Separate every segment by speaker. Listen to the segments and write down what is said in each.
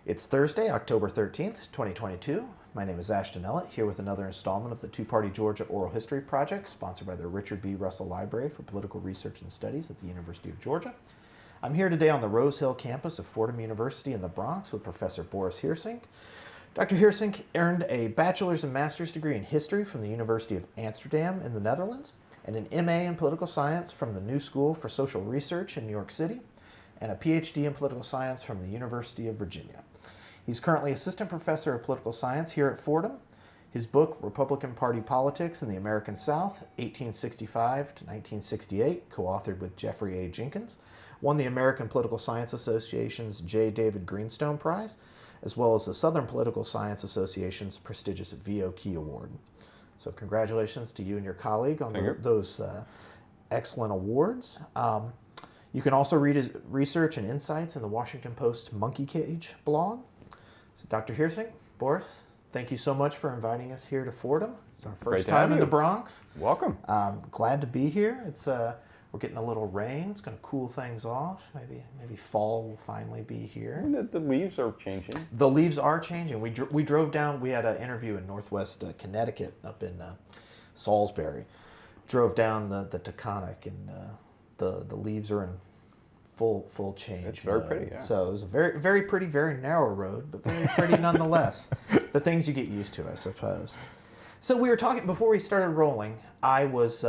Speaker 1: It's Thursday, October 13th, 2022. My name is Ashton Ellett, here with another installment of the Two-Party Georgia Oral History Project, sponsored by the Richard B. Russell Library for Political Research and Studies at the University of Georgia. I'm here today on the Rose Hill campus of Fordham University in the Bronx with Professor Boris Heersink. Dr. Heersink earned a bachelor's and master's degree in history from the University of Amsterdam in the Netherlands, and an MA in political science from the New School for Social Research in New York City, and a PhD in political science from the University of Virginia. He's currently assistant professor of political science here at Fordham. His book, Republican Party Politics in the American South, 1865 to 1968, co-authored with Jeffrey A. Jenkins, won the American Political Science Association's J. David Greenstone Prize, as well as the Southern Political Science Association's prestigious V.O. Key Award. So congratulations to you and your colleague on those excellent awards. You can also read his research and insights in the Washington Post Monkey Cage blog. So Dr. Heersink, Boris, thank you so much for inviting us here to Fordham. It's our first time in the Bronx.
Speaker 2: Welcome.
Speaker 1: Glad to be here. It's we're getting a little rain. It's going to cool things off. Maybe fall will finally be here.
Speaker 2: The leaves are changing.
Speaker 1: The leaves are changing. We drove down. We had an interview in Northwest Connecticut up in Salisbury. Drove down the Taconic, and the leaves are in full change.
Speaker 2: It's very pretty, yeah.
Speaker 1: So it was a very, very pretty, very narrow road, but very pretty nonetheless. The things you get used to, I suppose. So we were talking, before we started rolling, I was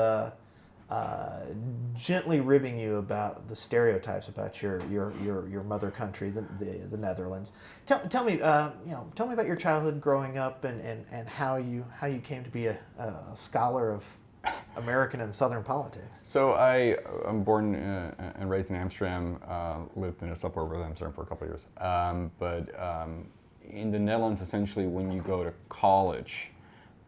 Speaker 1: gently ribbing you about the stereotypes about your mother country, the Netherlands. Tell me about your childhood growing up and how you came to be a scholar of American and Southern politics.
Speaker 2: So I'm born and raised in Amsterdam, lived in a suburb of Amsterdam for a couple of years. But in the Netherlands, essentially, when you go to college,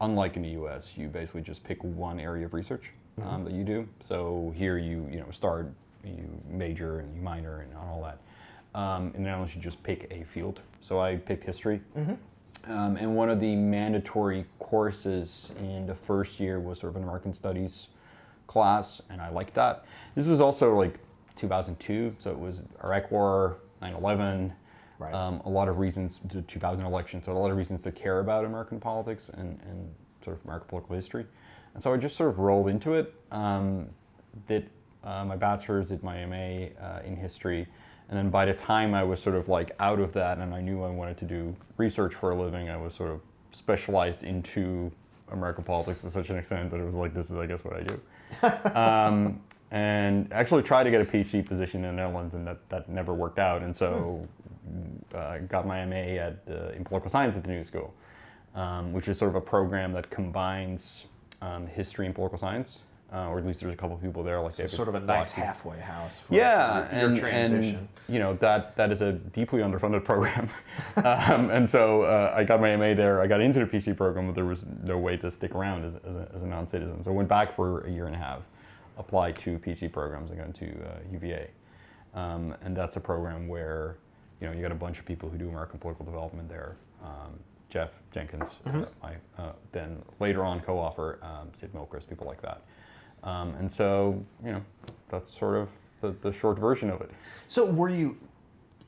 Speaker 2: unlike in the U.S., you basically just pick one area of research that you do. So here you start, you major and you minor and all that. In the Netherlands, you just pick a field. So I picked history. And one of the mandatory courses in the first year was sort of an American Studies class, and I liked that. This was also like 2002, so it was Iraq War, 9/11,
Speaker 1: right.
Speaker 2: A lot of reasons, the 2000 election, so a lot of reasons to care about American politics and sort of American political history. And so I just sort of rolled into it, did my bachelor's, did my MA in history. And then by the time I was sort of like out of that and I knew I wanted to do research for a living, I was sort of specialized into American politics to such an extent that it was like, this is, I guess, what I do. And actually tried to get a PhD position in the Netherlands, and that never worked out. And so I got my MA in political science at the New School, which is sort of a program that combines history and political science. Or at least there's a couple of people there, like David.
Speaker 1: Sort of a nice halfway house for
Speaker 2: your
Speaker 1: transition.
Speaker 2: And that is a deeply underfunded program. And so I got my MA there. I got into the PhD program, but there was no way to stick around as a non-citizen. So I went back for a year and a half, applied to PhD programs, and got into UVA. And that's a program where you got a bunch of people who do American political development there. Jeff Jenkins, then later on co-author, Sid Milkers, people like that. And so, that's sort of the short version of it.
Speaker 1: So were you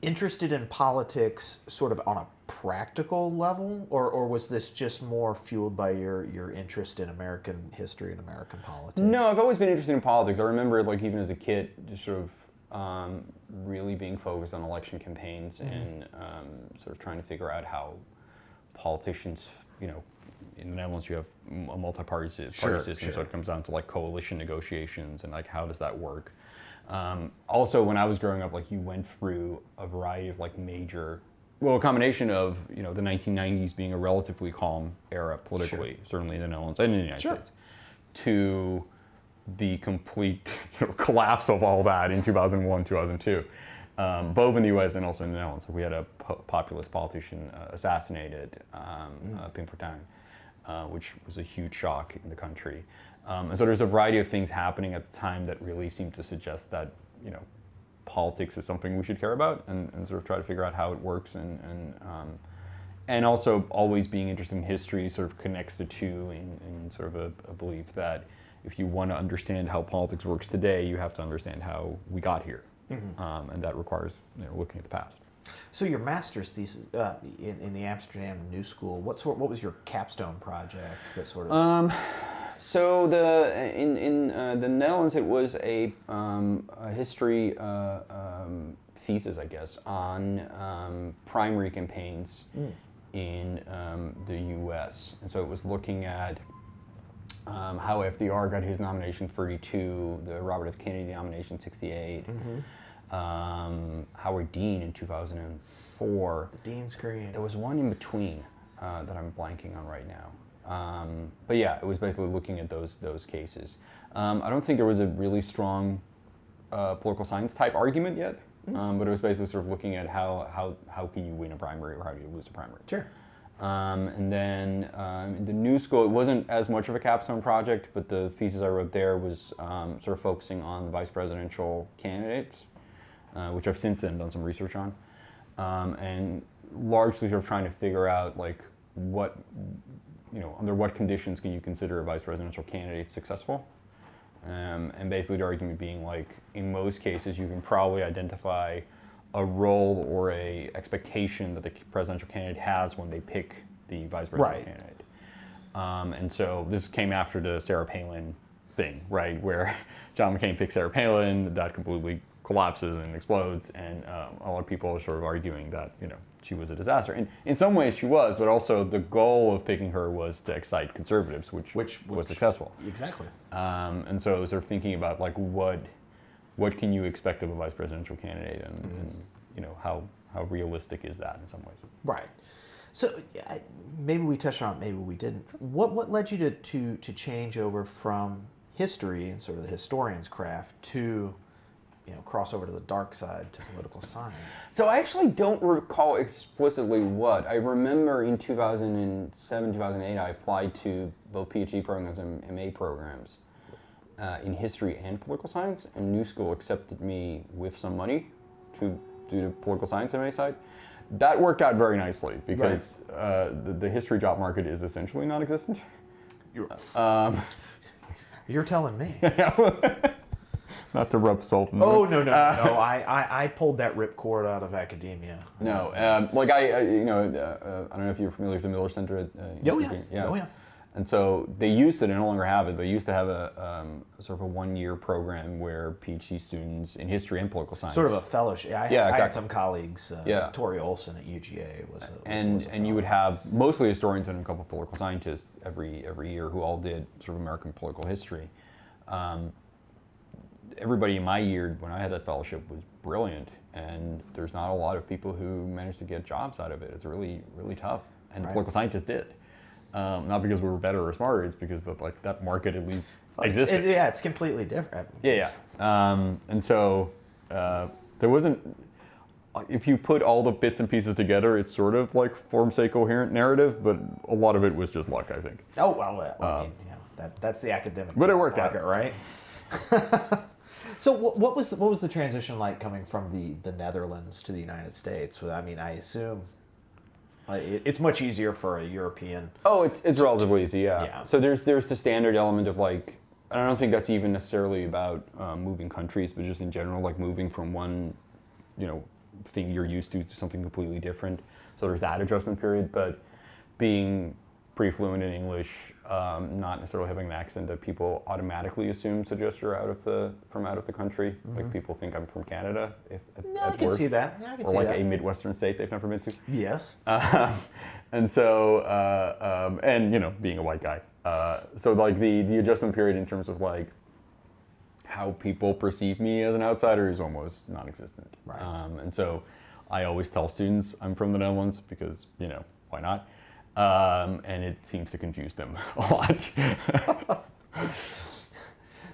Speaker 1: interested in politics sort of on a practical level, or was this just more fueled by your interest in American history and American politics?
Speaker 2: No, I've always been interested in politics. I remember, like, even as a kid, just sort of really being focused on election campaigns and sort of trying to figure out how politicians, in the Netherlands you have a multi-party system, so it comes down to like coalition negotiations and like how does that work. Also, when I was growing up, like you went through a variety of like a combination of the 1990s being a relatively calm era politically, certainly in the Netherlands and in the United States, to the complete collapse of all that in 2001, 2002. Both in the U.S. and also in the Netherlands. So we had a populist politician assassinated, Pim Fortuyn, which was a huge shock in the country. And so there's a variety of things happening at the time that really seemed to suggest that, politics is something we should care about and sort of try to figure out how it works. And also always being interested in history sort of connects the two in sort of a belief that if you want to understand how politics works today, you have to understand how we got here. And that requires looking at the past.
Speaker 1: So your master's thesis in the Amsterdam New School, what was your capstone project that sort of?
Speaker 2: So in the Netherlands, it was a history thesis, I guess, on primary campaigns in the U.S. And so it was looking at how FDR got his nomination 32, the Robert F. Kennedy nomination 68, Howard Dean in 2004.
Speaker 1: The Dean's Green.
Speaker 2: There was one in between that I'm blanking on right now. But yeah, it was basically looking at those cases. I don't think there was a really strong political science type argument yet, but it was basically sort of looking at how can you win a primary or how do you lose a primary.
Speaker 1: Sure.
Speaker 2: And then in the New School, it wasn't as much of a capstone project, but the thesis I wrote there was sort of focusing on the vice presidential candidates, which I've since then done some research on, and largely sort of trying to figure out like what, under what conditions can you consider a vice presidential candidate successful? And basically the argument being like, in most cases, you can probably identify a role or a expectation that the presidential candidate has when they pick the vice presidential candidate. And so this came after the Sarah Palin thing, right? Where John McCain picks Sarah Palin, that completely collapses and explodes, and a lot of people are sort of arguing that, she was a disaster. And in some ways she was, but also the goal of picking her was to excite conservatives, which was successful.
Speaker 1: Exactly.
Speaker 2: And so sort of thinking about like what can you expect of a vice presidential candidate, and how realistic is that in some ways?
Speaker 1: Right. So maybe we touched on it, maybe we didn't. What led you to change over from history and sort of the historian's craft to cross over to the dark side, to political science?
Speaker 2: So I actually don't recall explicitly what. I remember in 2007, 2008, I applied to both PhD programs and MA programs in history and political science, and New School accepted me with some money to do the political science MA side. That worked out very nicely because the history job market is essentially non-existent.
Speaker 1: You're telling me.
Speaker 2: Not to rub salt in the
Speaker 1: Oh, no. I pulled that ripcord out of academia.
Speaker 2: No, I don't know if you're familiar with the Miller Center at
Speaker 1: Oh, yeah.
Speaker 2: And so they used it, and no longer have it. They used to have a sort of a 1-year program where PhD students in history and political science.
Speaker 1: Sort of a fellowship. I had some colleagues. Tori Olson at UGA was a
Speaker 2: and you would have mostly historians and a couple of political scientists every year who all did sort of American political history. Everybody in my year when I had that fellowship was brilliant, and there's not a lot of people who managed to get jobs out of it. It's really, really tough, and political scientists did. Not because we were better or smarter, it's because that market at least existed.
Speaker 1: It's completely different.
Speaker 2: And so there wasn't, if you put all the bits and pieces together, it's sort of like forms a coherent narrative, but a lot of it was just luck, I think.
Speaker 1: Oh, well, I mean, that's the academic
Speaker 2: but it worked
Speaker 1: market,
Speaker 2: out.
Speaker 1: Right? So what was the transition like coming from the Netherlands to the United States? I mean, I assume it's much easier for a European.
Speaker 2: Oh, it's relatively easy,
Speaker 1: yeah.
Speaker 2: So there's the standard element of like, I don't think that's even necessarily about moving countries, but just in general, like moving from one, thing you're used to something completely different. So there's that adjustment period, but being pretty fluent in English, not necessarily having an accent that people automatically assume suggests you're out of the country. Mm-hmm. Like people think I'm from Canada.
Speaker 1: I can see that. Yeah, I can
Speaker 2: or
Speaker 1: see
Speaker 2: like
Speaker 1: that.
Speaker 2: a Midwestern state they've never been to.
Speaker 1: Yes.
Speaker 2: And so, being a white guy. So like the adjustment period in terms of like how people perceive me as an outsider is almost non-existent.
Speaker 1: Right.
Speaker 2: And so I always tell students I'm from the Netherlands because, why not? And it seems to confuse them a lot.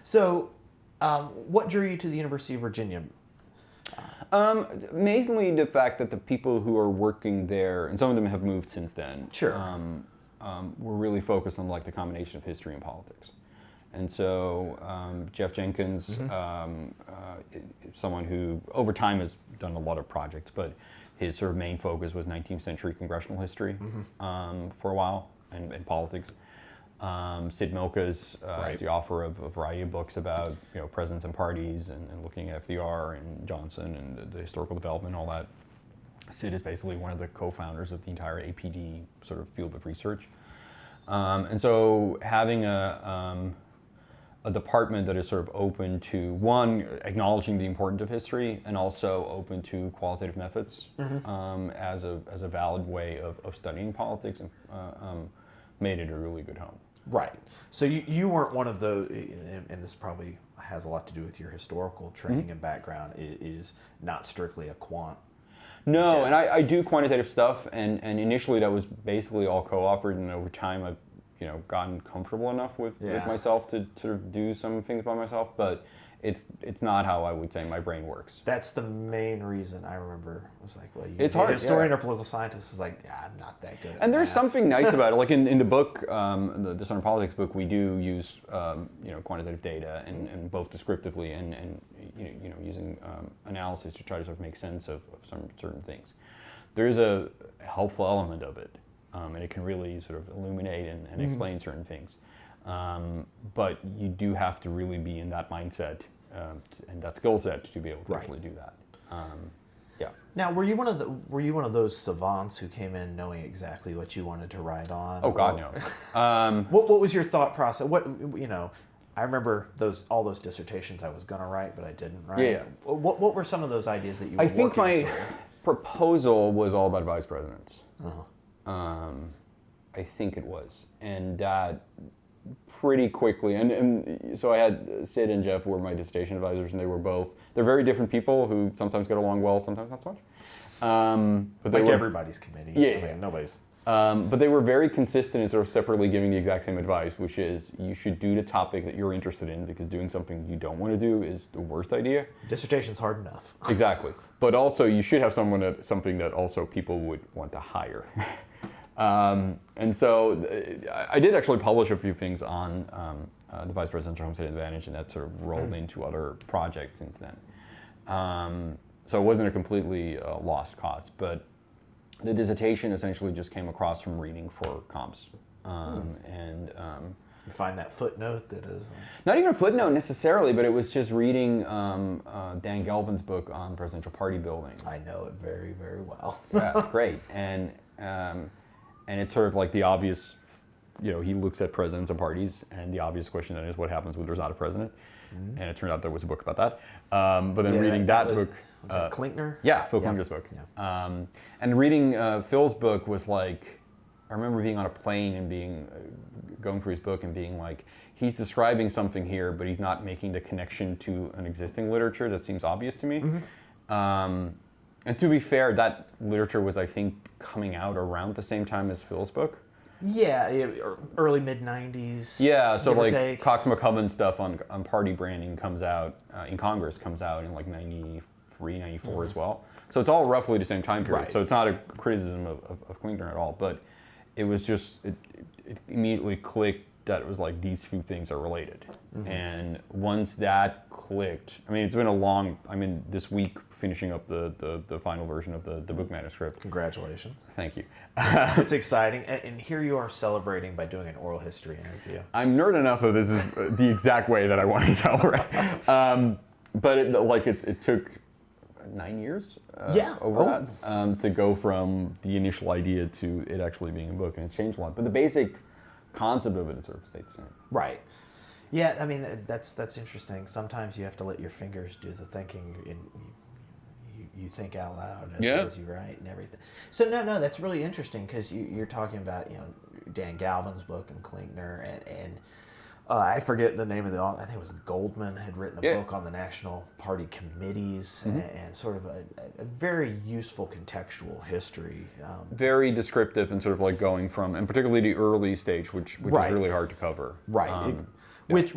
Speaker 1: So, what drew you to the University of Virginia?
Speaker 2: Mainly the fact that the people who are working there, and some of them have moved since then,
Speaker 1: Sure.
Speaker 2: were really focused on like the combination of history and politics. And so Jeff Jenkins, someone who over time has done a lot of projects, but his sort of main focus was 19th century congressional history for a while, and politics. Sid Milka's is the author of a variety of books about presidents and parties, and looking at FDR and Johnson and the historical development, all that. Sid is basically one of the co-founders of the entire APD sort of field of research. And so having a department that is sort of open to, one, acknowledging the importance of history, and also open to qualitative methods as a valid way of studying politics, and made it a really good home.
Speaker 1: Right. So you weren't one of those, and this probably has a lot to do with your historical training and background, is not strictly a quant.
Speaker 2: No, and I do quantitative stuff, and initially that was basically all co-authored, and over time I've gotten comfortable enough with myself to sort of do some things by myself, but it's not how I would say my brain works.
Speaker 1: That's the main reason I remember. It was like, well,
Speaker 2: it's hard.
Speaker 1: Historian or political scientist is like, I'm not that good at
Speaker 2: And there's
Speaker 1: math.
Speaker 2: something nice about it. Like in the book, the Discerned Politics book, we do use quantitative data and both descriptively and using analysis to try to sort of make sense of some certain things. There is a helpful element of it, and it can really sort of illuminate and explain certain things. But you do have to really be in that mindset and that skill set to be able to actually do that. Yeah.
Speaker 1: Now, were you one of those savants who came in knowing exactly what you wanted to write on?
Speaker 2: Oh God, no.
Speaker 1: What was your thought process? I remember all those dissertations I was gonna write, but I didn't. Right?
Speaker 2: Yeah.
Speaker 1: What were some of those ideas that you were
Speaker 2: I think my
Speaker 1: through?
Speaker 2: proposal was all about vice presidents.
Speaker 1: Uh-huh.
Speaker 2: I think it was, and that pretty quickly, and so I had Sid and Jeff were my dissertation advisors, and they're very different people who sometimes get along well, sometimes not so much. But
Speaker 1: like everybody's committee.
Speaker 2: Yeah.
Speaker 1: I mean, nobody's.
Speaker 2: But they were very consistent in sort of separately giving the exact same advice, which is you should do the topic that you're interested in, because doing something you don't want to do is the worst idea.
Speaker 1: Dissertation's hard enough.
Speaker 2: Exactly. But also you should have something that also people would want to hire. And so I did actually publish a few things on the Vice Presidential Homestead Advantage, and that sort of rolled into other projects since then. So it wasn't a completely lost cause, but the dissertation essentially just came across from reading for comps.
Speaker 1: You find that footnote that is...
Speaker 2: Not even a footnote necessarily, but it was just reading Dan Galvin's book on presidential party building.
Speaker 1: I know it very, very well.
Speaker 2: Yeah, it's great. And it's sort of like the obvious, he looks at presidents and parties, and the obvious question then is what happens when there's not a president? And it turned out there was a book about that. But then reading that book...
Speaker 1: Was it Klinkner?
Speaker 2: Yeah, Phil Klinkner's book.
Speaker 1: Yeah.
Speaker 2: And reading Phil's book was like, I remember being on a plane and going through his book and being like, he's describing something here, but he's not making the connection to an existing literature that seems obvious to me. And to be fair, that literature was, I think, coming out around the same time as Phil's book.
Speaker 1: Yeah, early mid-90s.
Speaker 2: Yeah, so like Cox McCubbin stuff on party branding comes out, in Congress comes out in like 93, 94 as well. So it's all roughly the same time period.
Speaker 1: Right.
Speaker 2: So it's not a criticism of Klinkner at all, but it was just, it immediately clicked that it was like these two things are related. And once that clicked, I mean, it's been this week finishing up the final version of the book manuscript.
Speaker 1: Congratulations.
Speaker 2: Thank you.
Speaker 1: It's exciting. And here you are celebrating by doing an oral history interview.
Speaker 2: I'm nerd enough that this is the exact way that I want to celebrate. But it took 9 years over that to go from the initial idea to it actually being a book, and it's changed a lot. But the basic concept of it sort of stayed the same.
Speaker 1: Right. Yeah, I mean, that's interesting. Sometimes you have to let your fingers do the thinking, and you think out loud as you write and everything. So no, that's really interesting, because you're talking about Dan Galvin's book and Klinkner, and I forget the name of the author. I think it was Goldman had written a book on the national party committees and sort of a very useful contextual history.
Speaker 2: Very descriptive and sort of like going from, and particularly the early stage, which is really hard to cover.
Speaker 1: Right. Which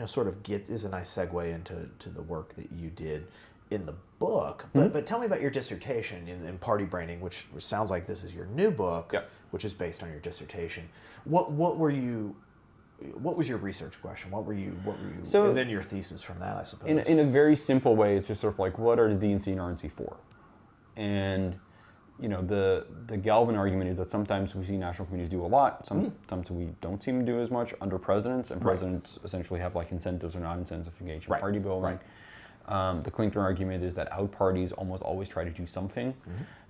Speaker 1: sort of is a nice segue into the work that you did in the book. But tell me about your dissertation in party branding, which sounds like this is your new book, which is based on your dissertation. What was your research question? What were you? So, and then your thesis from that, I suppose.
Speaker 2: In a very simple way, it's just sort of like, what are the DNC and RNC for? And the Galvin argument is that sometimes we see national committees do a lot, sometimes we don't see them do as much under presidents, and presidents essentially have like incentives or non-incentives to engage in party building. The Klinkner argument is that out parties almost always try to do something,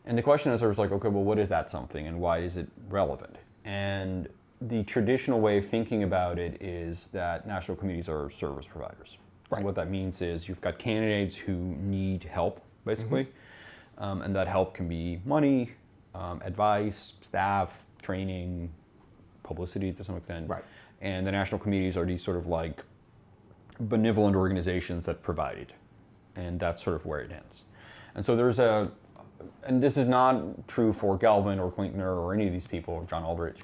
Speaker 2: And the question is sort of like, okay, well, what is that something and why is it relevant? And the traditional way of thinking about it is that national committees are service providers.
Speaker 1: Right.
Speaker 2: And what that means is you've got candidates who need help, basically, and that help can be money, advice, staff, training, publicity to some extent.
Speaker 1: Right.
Speaker 2: And the national committees are these sort of like benevolent organizations that provide it. And that's sort of where it ends. And so there's and this is not true for Galvin or Klinkner or any of these people, or John Aldrich,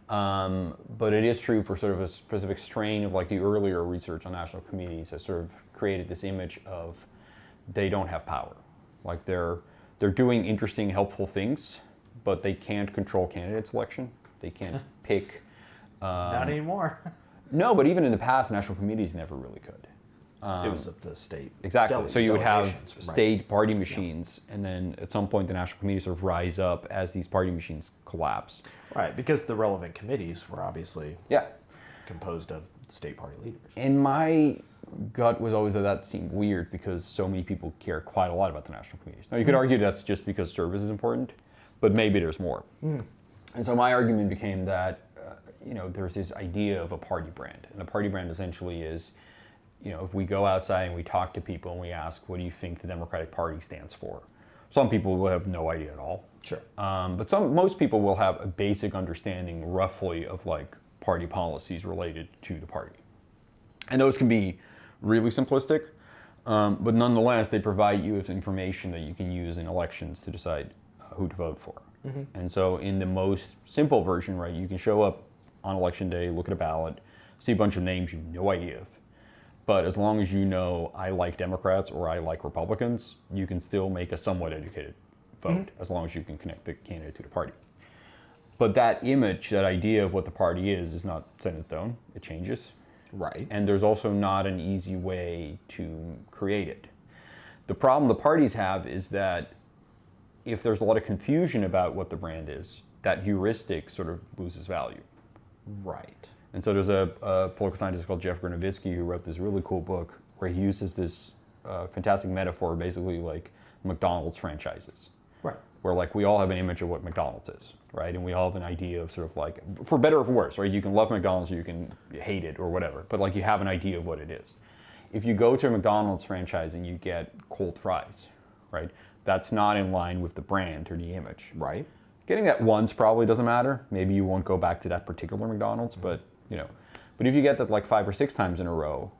Speaker 2: but it is true for sort of a specific strain of like the earlier research on national committees has sort of created this image of they don't have power. Like they're doing interesting, helpful things, but they can't control candidate selection. They can't pick.
Speaker 1: Not anymore.
Speaker 2: No, but even in the past, national committees never really could.
Speaker 1: It was at the state.
Speaker 2: Exactly. So you would have
Speaker 1: delegations, right.
Speaker 2: state party machines, and then at some point the national committees sort of rise up as these party machines collapse.
Speaker 1: Right, because the relevant committees were obviously
Speaker 2: Yeah.
Speaker 1: composed of state party leaders.
Speaker 2: And my gut was always that seemed weird because so many people care quite a lot about the national committees. Now you could argue that's just because service is important, but maybe there's more. And so my argument became that there's this idea of a party brand, and a party brand essentially is, if we go outside and we talk to people and we ask, what do you think the Democratic Party stands for? Some people will have no idea at all.
Speaker 1: Sure.
Speaker 2: But most people will have a basic understanding roughly of like party policies related to the party. And those can be really simplistic, but nonetheless, they provide you with information that you can use in elections to decide who to vote for. And so in the most simple version, right, you can show up on election day, look at a ballot, see a bunch of names you have no idea of. But as long as you know I like Democrats or I like Republicans, you can still make a somewhat educated vote as long as you can connect the candidate to the party. But that image, that idea of what the party is not set in stone. It changes.
Speaker 1: Right.
Speaker 2: And there's also not an easy way to create it. The problem the parties have is that if there's a lot of confusion about what the brand is, that heuristic sort of loses value.
Speaker 1: Right.
Speaker 2: And so there's a political scientist called Jeff Grunowicki who wrote this really cool book where he uses this fantastic metaphor, basically like McDonald's franchises.
Speaker 1: Right.
Speaker 2: Where like we all have an image of what McDonald's is, right? And we all have an idea of sort of like, for better or for worse, right? You can love McDonald's or you can hate it or whatever, but like you have an idea of what it is. If you go to a McDonald's franchise and you get cold fries, right? That's not in line with the brand or the image.
Speaker 1: Right.
Speaker 2: Getting that once probably doesn't matter. Maybe you won't go back to that particular McDonald's, but but if you get that like 5 or 6 times in a row,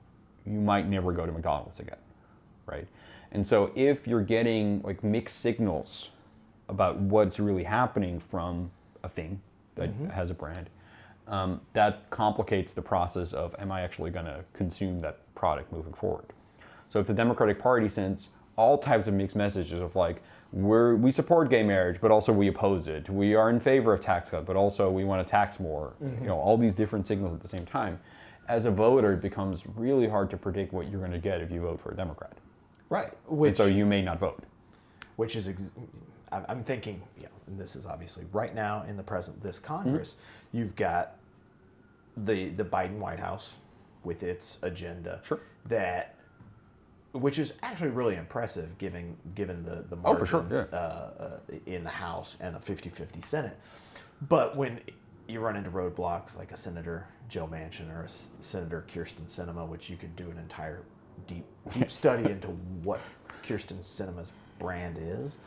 Speaker 2: you might never go to McDonald's again, right? And so if you're getting like mixed signals about what's really happening from a thing that has a brand, that complicates the process of, am I actually going to consume that product moving forward? So if the Democratic Party sends all types of mixed messages of like, we support gay marriage, but also we oppose it. We are in favor of tax cut, but also we want to tax more. All these different signals at the same time. As a voter, it becomes really hard to predict what you're going to get if you vote for a Democrat.
Speaker 1: Right.
Speaker 2: And so you may not vote.
Speaker 1: Which is, I'm thinking, and this is obviously right now in the present, this Congress, you've got the Biden White House with its agenda.
Speaker 2: Sure.
Speaker 1: Which is actually really impressive given the margins
Speaker 2: for sure,
Speaker 1: in the House and a 50-50 Senate. But when you run into roadblocks like a Senator Joe Manchin or a Senator Kyrsten Sinema, which you could do an entire deep study into what Kyrsten Sinema's brand is.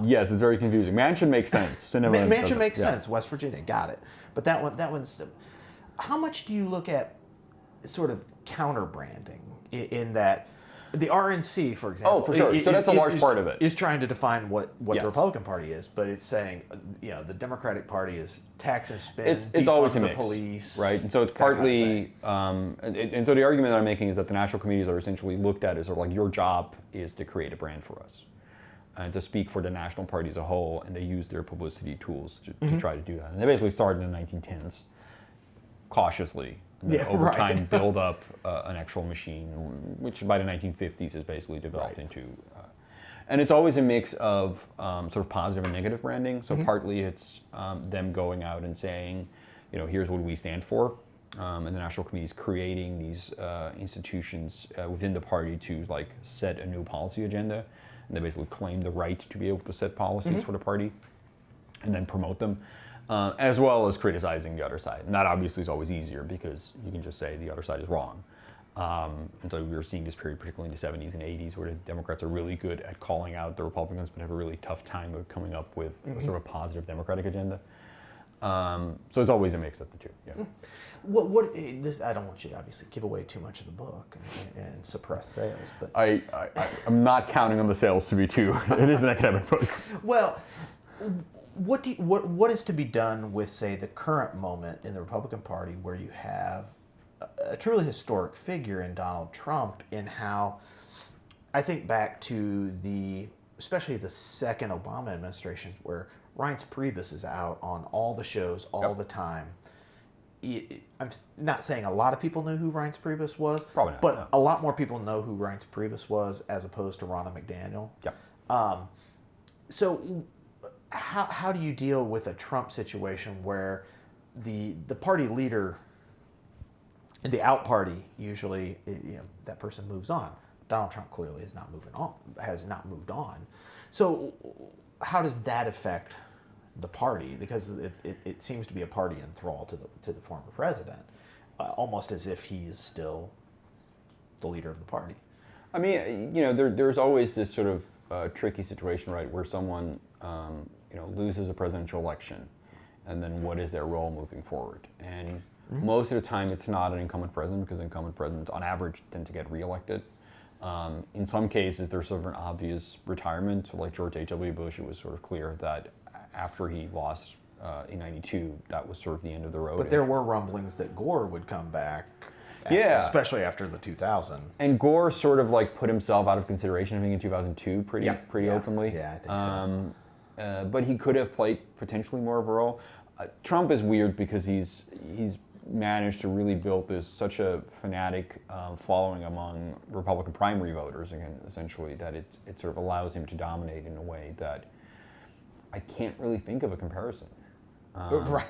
Speaker 2: Yes, it's very confusing. Manchin makes sense.
Speaker 1: Manchin makes sense. West Virginia, got it. But that one's. How much do you look at sort of counter branding in that? The RNC, for example.
Speaker 2: Oh, for sure. So that's a large part of it.
Speaker 1: Is trying to define what
Speaker 2: Yes.
Speaker 1: the Republican Party is, but it's saying, the Democratic Party is tax and spend,
Speaker 2: It's always a
Speaker 1: defund the
Speaker 2: mix,
Speaker 1: police,
Speaker 2: right? And so it's partly, and so the argument that I'm making is that the national committees are essentially looked at as sort of like your job is to create a brand for us, and to speak for the national party as a whole, and they use their publicity tools to try to do that. And they basically started in the 1910s, cautiously. And then over time build up an actual machine, which by the 1950s is basically developed into. And it's always a mix of sort of positive and negative branding. So partly it's them going out and saying, here's what we stand for. And the national committee is creating these institutions within the party to like set a new policy agenda. and they basically claim the right to be able to set policies for the party and then promote them, as well as criticizing the other side. And that obviously is always easier because you can just say the other side is wrong. And so we were seeing this period, particularly in the 70s and 80s, where the Democrats are really good at calling out the Republicans, but have a really tough time of coming up with a sort of positive Democratic agenda. So it's always a mix of the two. Yeah.
Speaker 1: What this? I don't want you to obviously give away too much of the book and suppress sales, but
Speaker 2: I'm not counting on the sales to be too. It is an academic book.
Speaker 1: Well, what is to be done with, say, the current moment in the Republican Party, where you have a truly historic figure in Donald Trump, in how I think back to especially the second Obama administration, where Reince Priebus is out on all the shows all the time. I'm not saying a lot of people knew who Reince Priebus was,
Speaker 2: probably not,
Speaker 1: but a lot more people know who Reince Priebus was as opposed to Ronna McDaniel.
Speaker 2: Yeah.
Speaker 1: So how do you deal with a Trump situation where the party leader, the out party, usually that person moves on? Donald Trump clearly has not moved on. So how does that affect the party? Because it seems to be a party enthralled to the former president, almost as if he's still the leader of the party.
Speaker 2: I mean, there's always this sort of tricky situation, right, where someone loses a presidential election, and then what is their role moving forward? And most of the time, it's not an incumbent president, because incumbent presidents, on average, tend to get reelected. In some cases, there's sort of an obvious retirement. So like George H.W. Bush, it was sort of clear that after he lost in '92, that was sort of the end of the road.
Speaker 1: But there were rumblings that Gore would come back, especially after the 2000.
Speaker 2: And Gore sort of like put himself out of consideration, I think, in 2002 pretty openly.
Speaker 1: Yeah, I think so.
Speaker 2: But he could have played potentially more of a role. Trump is weird because he's managed to really build such a fanatic following among Republican primary voters, again, essentially, that it sort of allows him to dominate in a way that I can't really think of a comparison.
Speaker 1: Right.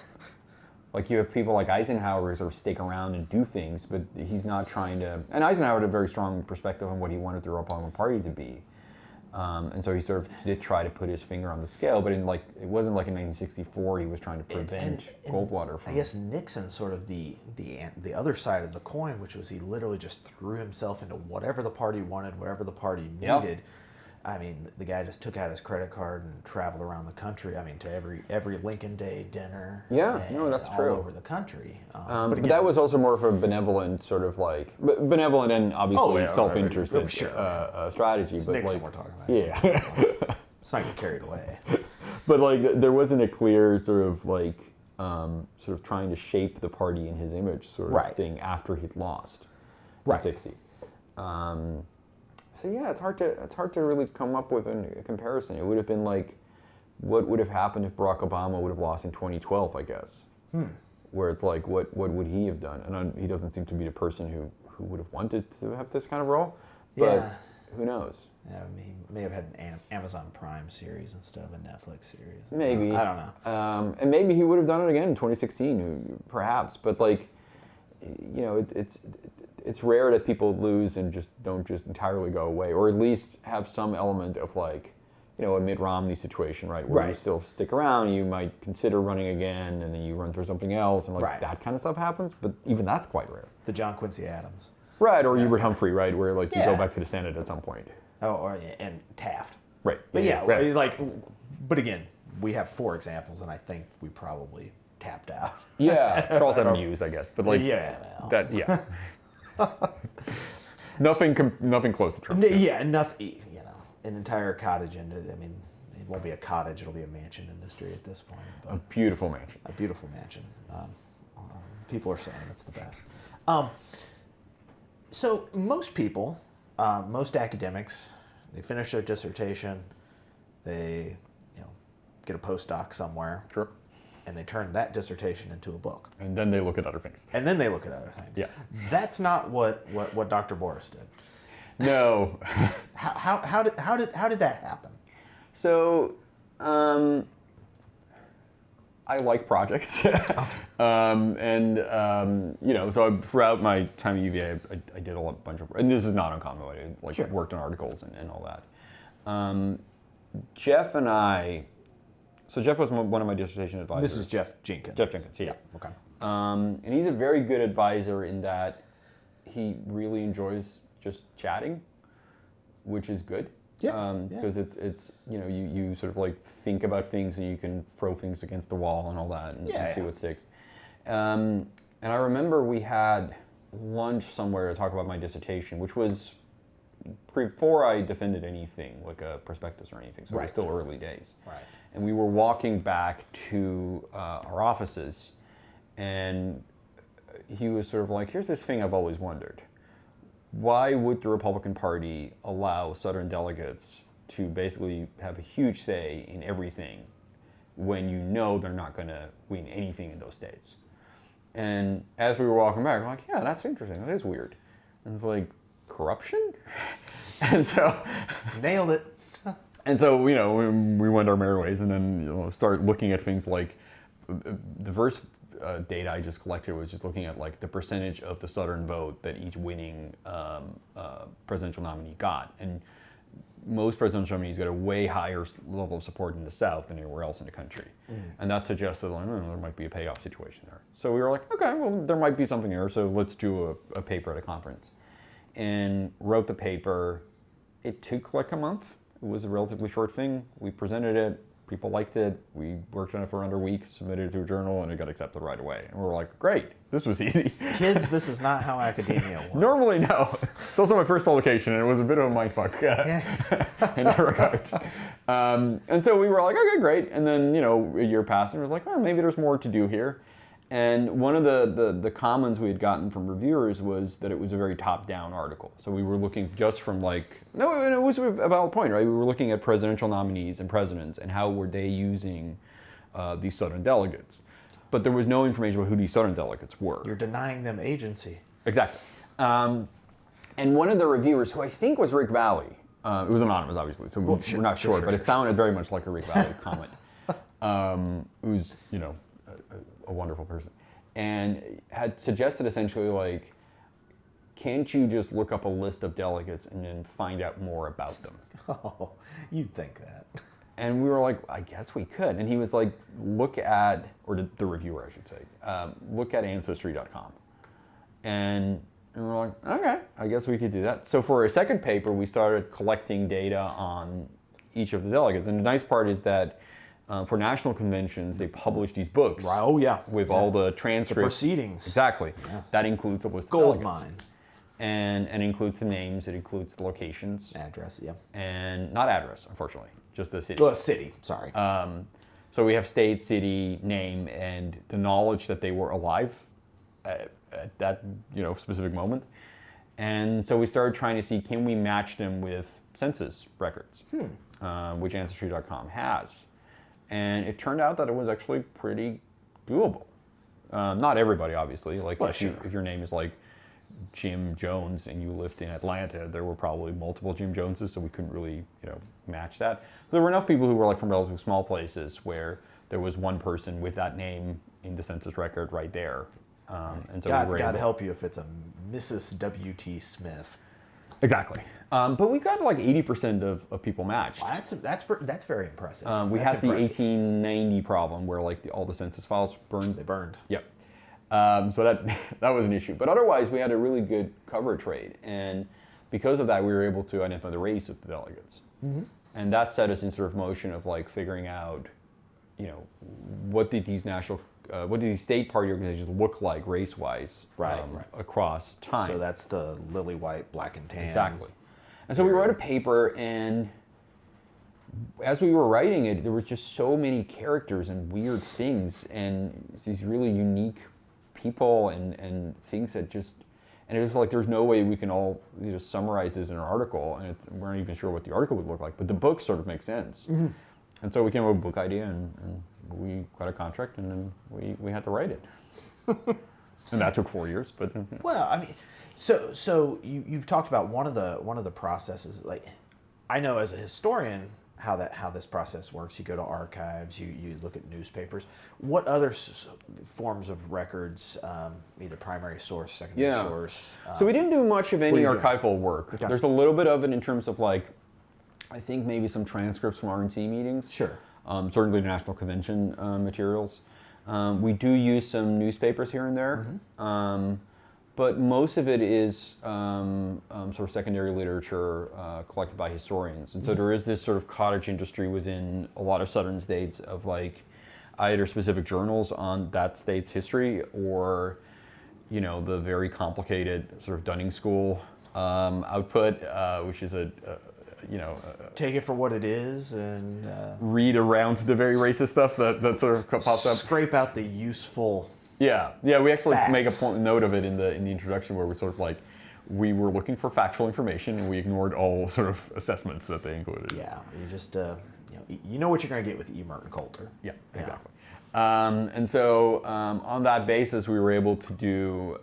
Speaker 2: Like you have people like Eisenhower sort of stick around and do things, but he's not trying to. And Eisenhower had a very strong perspective on what he wanted the Republican Party to be, and so he sort of did try to put his finger on the scale. But it wasn't like in 1964 he was trying to prevent Goldwater from.
Speaker 1: I guess Nixon sort of the other side of the coin, which was he literally just threw himself into whatever the party wanted, whatever the party needed. Yep. I mean, the guy just took out his credit card and traveled around the country. I mean, to every Lincoln Day dinner.
Speaker 2: Yeah, no, that's true.
Speaker 1: All over the country.
Speaker 2: But again, that was also more of a benevolent sort of benevolent and obviously self-interested strategy.
Speaker 1: It's
Speaker 2: but
Speaker 1: Nixon we're talking about.
Speaker 2: Yeah.
Speaker 1: Let's not get carried away.
Speaker 2: But there wasn't a clear sort of trying to shape the party in his image sort of thing after he'd lost in '60. So yeah, it's hard to really come up with a comparison. It would have been like, what would have happened if Barack Obama would have lost in 2012, I guess. Where it's like, what would he have done? And he doesn't seem to be the person who would have wanted to have this kind of role. But who knows?
Speaker 1: Yeah, he may have had an Amazon Prime series instead of a Netflix series.
Speaker 2: Maybe.
Speaker 1: I don't know.
Speaker 2: And maybe he would have done it again in 2016, perhaps. But it's rare that people lose and don't entirely go away, or at least have some element of a Mitt Romney situation, right? Where you still stick around, you might consider running again, and then you run through something else, and that kind of stuff happens. But even that's quite rare.
Speaker 1: The John Quincy Adams.
Speaker 2: Right, or Hubert Humphrey, right? Where you go back to the Senate at some point.
Speaker 1: Oh, and Taft.
Speaker 2: Right.
Speaker 1: But but again, we have 4 examples, and I think we probably tapped out.
Speaker 2: Yeah, Charles Evan Hughes, I guess. But nothing close to Trump.
Speaker 1: Yeah, nothing. An entire cottage into. I mean, it won't be a cottage; it'll be a mansion industry at this point. But
Speaker 2: a beautiful mansion.
Speaker 1: A beautiful mansion. People are saying it's the best. So most people, most academics, they finish their dissertation, they get a postdoc somewhere.
Speaker 2: Sure.
Speaker 1: And they turn that dissertation into a book.
Speaker 2: And then they look at other things.
Speaker 1: Yes. That's not what Dr. Boris did.
Speaker 2: No.
Speaker 1: How did that happen?
Speaker 2: So, I like projects. So throughout my time at UVA, I did a bunch of, and this is not uncommon, I worked on articles and all that. Jeff and I, so Jeff was one of my dissertation advisors.
Speaker 1: This is Jeff Jenkins.
Speaker 2: Jeff Jenkins, yeah.
Speaker 1: Okay.
Speaker 2: And he's a very good advisor in that he really enjoys just chatting, which is good.
Speaker 1: Yeah.
Speaker 2: Because it's you sort of like think about things and you can throw things against the wall and all that and see what sticks. And I remember we had lunch somewhere to talk about my dissertation, which was before I defended anything, like a prospectus or anything, so it was still early days.
Speaker 1: Right.
Speaker 2: And we were walking back to our offices, and he was sort of like, here's this thing I've always wondered. Why would the Republican Party allow Southern delegates to basically have a huge say in everything when you know they're not going to win anything in those states? And as we were walking back, I'm like, yeah, that's interesting. That is weird. And it's like, corruption? And so...
Speaker 1: Nailed it.
Speaker 2: And so, we went our merry ways and then, started looking at things like the first data I just collected was just looking at like the percentage of the Southern vote that each winning presidential nominee got. And most presidential nominees got a way higher level of support in the South than anywhere else in the country. And that suggested like, there might be a payoff situation there. So we were like, okay, well, there might be something there, so let's do a paper at a conference. And wrote the paper. It took like a month. It was a relatively short thing. We presented it. People liked it. We worked on it for under a week, submitted it to a journal, and it got accepted right away. And we were like, great, this was easy.
Speaker 1: Kids, this is not how academia works.
Speaker 2: Normally, no. It's also my first publication, and it was a bit of a mindfuck in that regard. And so we were like, okay, great. And then, a year passed, and it was like, well, maybe there's more to do here. And one of the comments we had gotten from reviewers was that it was a very top-down article. So we were looking just from it was a valid point, right? We were looking at presidential nominees and presidents and how were they using these Southern delegates. But there was no information about who these Southern delegates were.
Speaker 1: You're denying them agency.
Speaker 2: Exactly. And one of the reviewers, who I think was Rick Valley, it was anonymous, obviously, so we're not sure, but it sounded very much like a Rick Valley comment, who's, a wonderful person, and had suggested essentially like, can't you just look up a list of delegates and then find out more about them?
Speaker 1: Oh, you'd think that.
Speaker 2: And we were like, I guess we could. And he was like, look at, or the reviewer I should say, look at ancestry.com. And we're like, okay, I guess we could do that. So for a second paper, we started collecting data on each of the delegates. And the nice part is that for national conventions, they publish these books.
Speaker 1: Right. Oh, yeah.
Speaker 2: With all the transcripts.
Speaker 1: The proceedings.
Speaker 2: Exactly. Yeah. That includes a list of
Speaker 1: Gold
Speaker 2: delegates.
Speaker 1: mine.
Speaker 2: And includes the names, it includes the locations.
Speaker 1: Address, yeah.
Speaker 2: And not address, unfortunately, just the city.
Speaker 1: Well, city, sorry.
Speaker 2: So we have state, city, name, and the knowledge that they were alive at that specific moment. And so we started trying to see, can we match them with census records, which Ancestry.com has. And it turned out that it was actually pretty doable. Not everybody, obviously. Like if your name is like Jim Jones and you lived in Atlanta, there were probably multiple Jim Joneses, so we couldn't really match that. But there were enough people who were like from relatively small places where there was one person with that name in the census record right there. And so we were able
Speaker 1: to help you if it's a Mrs. W.T. Smith.
Speaker 2: Exactly. But we got like 80% of people matched.
Speaker 1: Well, that's very impressive.
Speaker 2: We had the 1890 problem where like all the census files burned.
Speaker 1: They burned.
Speaker 2: Yep. So that was an issue. But otherwise, we had a really good coverage rate. And because of that, we were able to identify the race of the delegates. Mm-hmm. And that set us in sort of motion of like figuring out, what did these state party organizations look like race-wise across time.
Speaker 1: So that's the lily white, black and tan.
Speaker 2: Exactly. And so we wrote a paper, and as we were writing it, there was just so many characters and weird things and these really unique people and things that just, and it was like there's no way we can all summarize this in an article, and we weren't even sure what the article would look like, but the book sort of makes sense. Mm-hmm. And so we came up with a book idea, and we got a contract, and then we had to write it. And that took 4 years, but...
Speaker 1: Well, I mean, so you've talked about one of the processes. Like, I know as a historian how this process works. You go to archives, you look at newspapers. What other forms of records, either primary source, secondary source?
Speaker 2: So we didn't do much of any archival work.
Speaker 1: Okay.
Speaker 2: There's a little bit of it in terms of like I think maybe some transcripts from RNC meetings.
Speaker 1: Sure.
Speaker 2: Certainly the National Convention materials. We do use some newspapers here and there, but most of it is sort of secondary literature collected by historians. And so there is this sort of cottage industry within a lot of southern states of like either specific journals on that state's history or, the very complicated sort of Dunning School output, which is
Speaker 1: take it for what it is and
Speaker 2: read around the very racist stuff that sort of pops up.
Speaker 1: Scrape out the useful.
Speaker 2: Yeah. We actually
Speaker 1: facts.
Speaker 2: make a note of it in the introduction where we sort of like we were looking for factual information and we ignored all sort of assessments that they included.
Speaker 1: Yeah, you just you know what you're going to get with E. Merton Coulter.
Speaker 2: Yeah, exactly. And so on that basis, we were able to do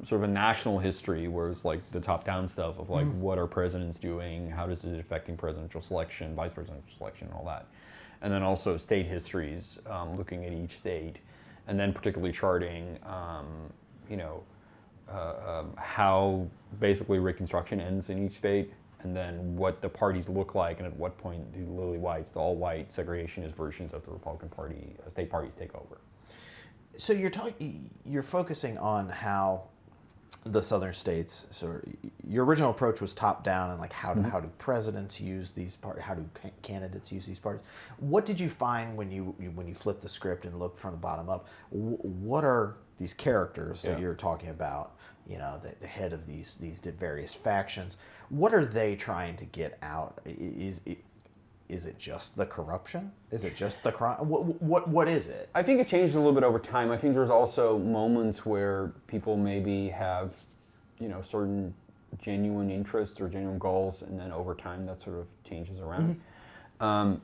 Speaker 2: sort of a national history, where it's like the top-down stuff of like what are presidents doing, how does it affecting presidential selection, vice presidential selection, and all that. And then also state histories, looking at each state, and then particularly charting, how basically Reconstruction ends in each state, and then what the parties look like, and at what point do lily whites, the all-white segregationist versions of the Republican Party, state parties take over.
Speaker 1: So you're focusing on how the southern states. So your original approach was top down, and like how do presidents use these parties? How do candidates use these parties? What did you find when you flipped the script and looked from the bottom up? What are these characters that you're talking about? The head of these various factions. What are they trying to get out? Is it just the corruption? Is it just the crime? What is it?
Speaker 2: I think it changed a little bit over time. I think there's also moments where people maybe have, certain genuine interests or genuine goals, and then over time that sort of changes around. The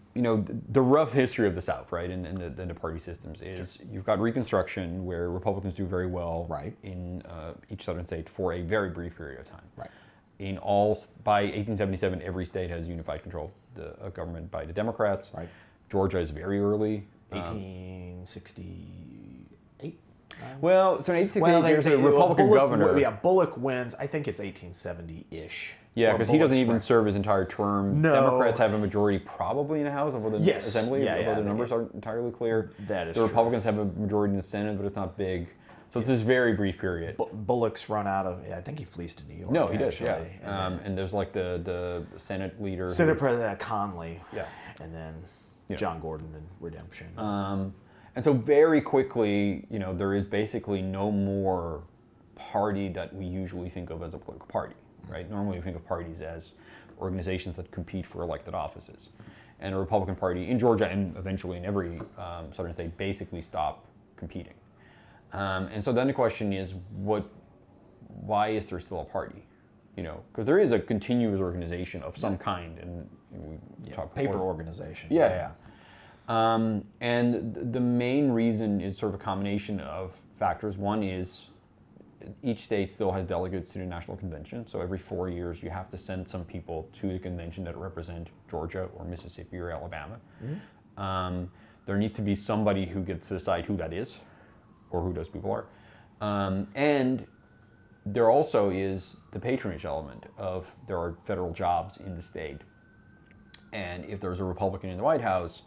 Speaker 2: rough history of the South, right, and the party systems is you've got Reconstruction, where Republicans do very well in each southern state for a very brief period of time. Right. By 1877, every state has unified control of the government by the Democrats. Right. Georgia is very early.
Speaker 1: 1868.
Speaker 2: Well, so in 1868, there's a Republican governor.
Speaker 1: Yeah, Bullock wins. I think it's 1870-ish.
Speaker 2: Yeah, because he doesn't even serve his entire term.
Speaker 1: No.
Speaker 2: Democrats have a majority probably in the House, although the Assembly, although the numbers aren't entirely clear.
Speaker 1: That is
Speaker 2: The Republicans have a majority in the Senate, but it's not big. So it's this very brief period.
Speaker 1: Bullock's run out of. I think he flees to New York.
Speaker 2: No, he does. Yeah, and there's like the Senate leader.
Speaker 1: Senate President Conley.
Speaker 2: Yeah,
Speaker 1: and then John Gordon and Redemption.
Speaker 2: And so very quickly, there is basically no more party that we usually think of as a political party, right? Normally we think of parties as organizations that compete for elected offices. And a Republican Party in Georgia and eventually in every southern state basically stop competing. And so then the question is, why is there still a party? Because there is a continuous organization of some kind, and we talk
Speaker 1: paper organization.
Speaker 2: Yeah. And the main reason is sort of a combination of factors. One is each state still has delegates to the National Convention, so every 4 years you have to send some people to the convention that represent Georgia or Mississippi or Alabama. There needs to be somebody who gets to decide who that is, or who those people are. And there also is the patronage element of there are federal jobs in the state. And if there's a Republican in the White House,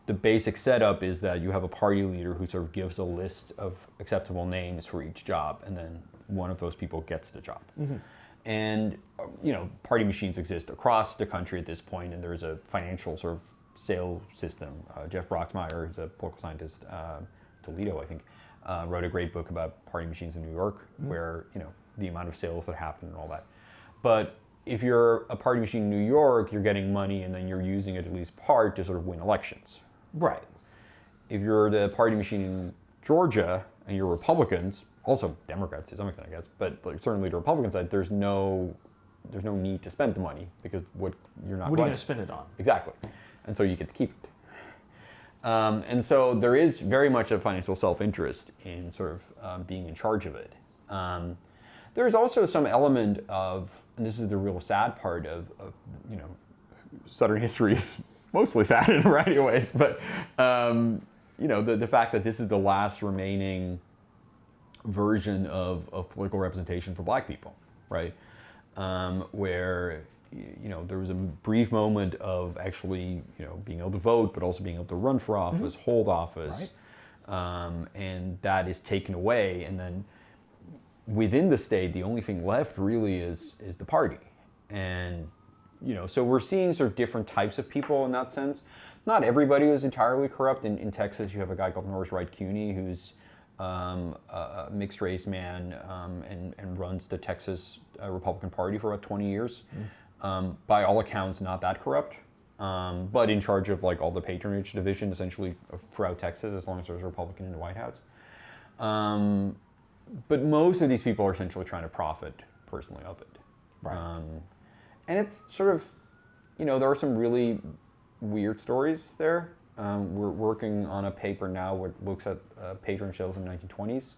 Speaker 2: the basic setup is that you have a party leader who sort of gives a list of acceptable names for each job, and then one of those people gets the job. And party machines exist across the country at this point, and there's a financial sort of sale system. Jeff Broxmeyer, who's a political scientist, Toledo, I think, wrote a great book about party machines in New York, where the amount of sales that happen and all that. But if you're a party machine in New York, you're getting money and then you're using it at least part to sort of win elections.
Speaker 1: Right.
Speaker 2: If you're the party machine in Georgia and you're Republicans, also Democrats to some extent, I guess, but certainly the Republican side, there's no need to spend the money because you're not.
Speaker 1: What are you going to spend it on?
Speaker 2: Exactly, and so you get to keep it. And so there is very much a financial self-interest in sort of being in charge of it. There's also some element of, and this is the real sad part of Southern history is mostly sad in a variety of ways, but the fact that this is the last remaining version of political representation for Black people, right? Where there was a brief moment of actually, being able to vote, but also being able to run for office, hold office, and that is taken away. And then within the state, the only thing left really is the party. And, so we're seeing sort of different types of people in that sense. Not everybody was entirely corrupt. In Texas, you have a guy called Norris Wright Cuny, who's a mixed race man and runs the Texas Republican Party for about 20 years. By all accounts, not that corrupt, but in charge of like all the patronage division essentially throughout Texas, as long as there's a Republican in the White House. But most of these people are essentially trying to profit personally of it.
Speaker 1: Right.
Speaker 2: And it's sort of, there are some really weird stories there. We're working on a paper now where it looks at patron shows in the 1920s.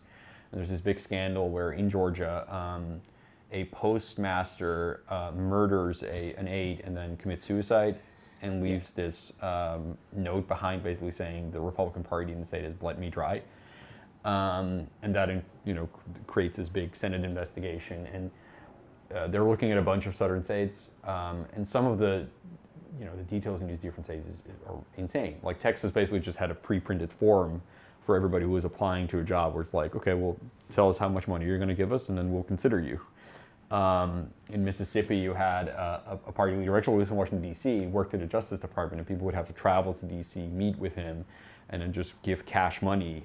Speaker 2: And there's this big scandal where in Georgia, a postmaster murders an aide and then commits suicide and leaves this note behind basically saying the Republican Party in the state has bled me dry. And that creates this big Senate investigation. And they're looking at a bunch of southern states. And some of the details in these different states are insane. Like Texas basically just had a pre-printed form for everybody who was applying to a job where it's like, okay, well, tell us how much money you're going to give us and then we'll consider you. In Mississippi, you had a party leader, actually lives in Washington, D.C., worked at the Justice Department, and people would have to travel to D.C., meet with him, and then just give cash money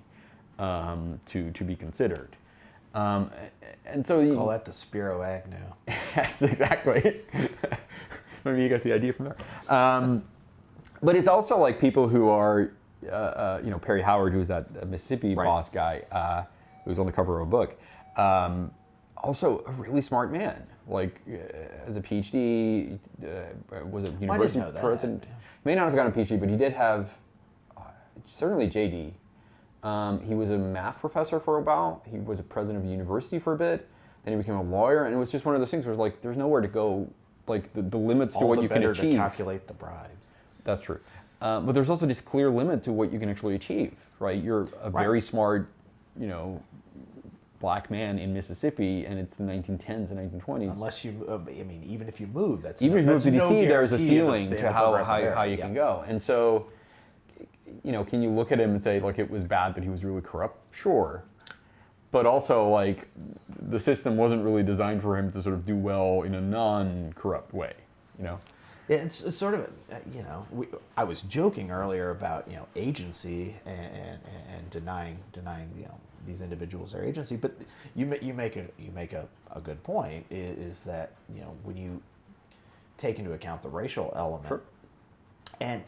Speaker 2: to be considered. And so
Speaker 1: Call that the Spiro Agnew.
Speaker 2: Yes, exactly. Maybe you got the idea from there. But it's also like people who are, Perry Howard, who's that Mississippi boss guy, who was on the cover of a book. Also a really smart man. Like, as a PhD, was a university president. May not have gotten a PhD, but he did have, certainly JD. He was a math professor for a while. He was a president of a university for a bit. Then he became a lawyer, and it was just one of those things where like there's nowhere to go. Like the limits to what you can achieve.
Speaker 1: To calculate the bribes.
Speaker 2: That's true. But there's also this clear limit to what you can actually achieve, right? You're a very smart, black man in Mississippi, and it's the 1910s and 1920s.
Speaker 1: Unless you, even if you move,
Speaker 2: even if you move to DC, there's a ceiling to how you can go. And so, can you look at him and say, like, it was bad that he was really corrupt? Sure. But also, like, the system wasn't really designed for him to sort of do well in a non-corrupt way,
Speaker 1: Yeah, it's sort of, I was joking earlier about, agency and denying these individuals their agency, but you make a good point is that, when you take into account the racial element.
Speaker 2: Sure.
Speaker 1: And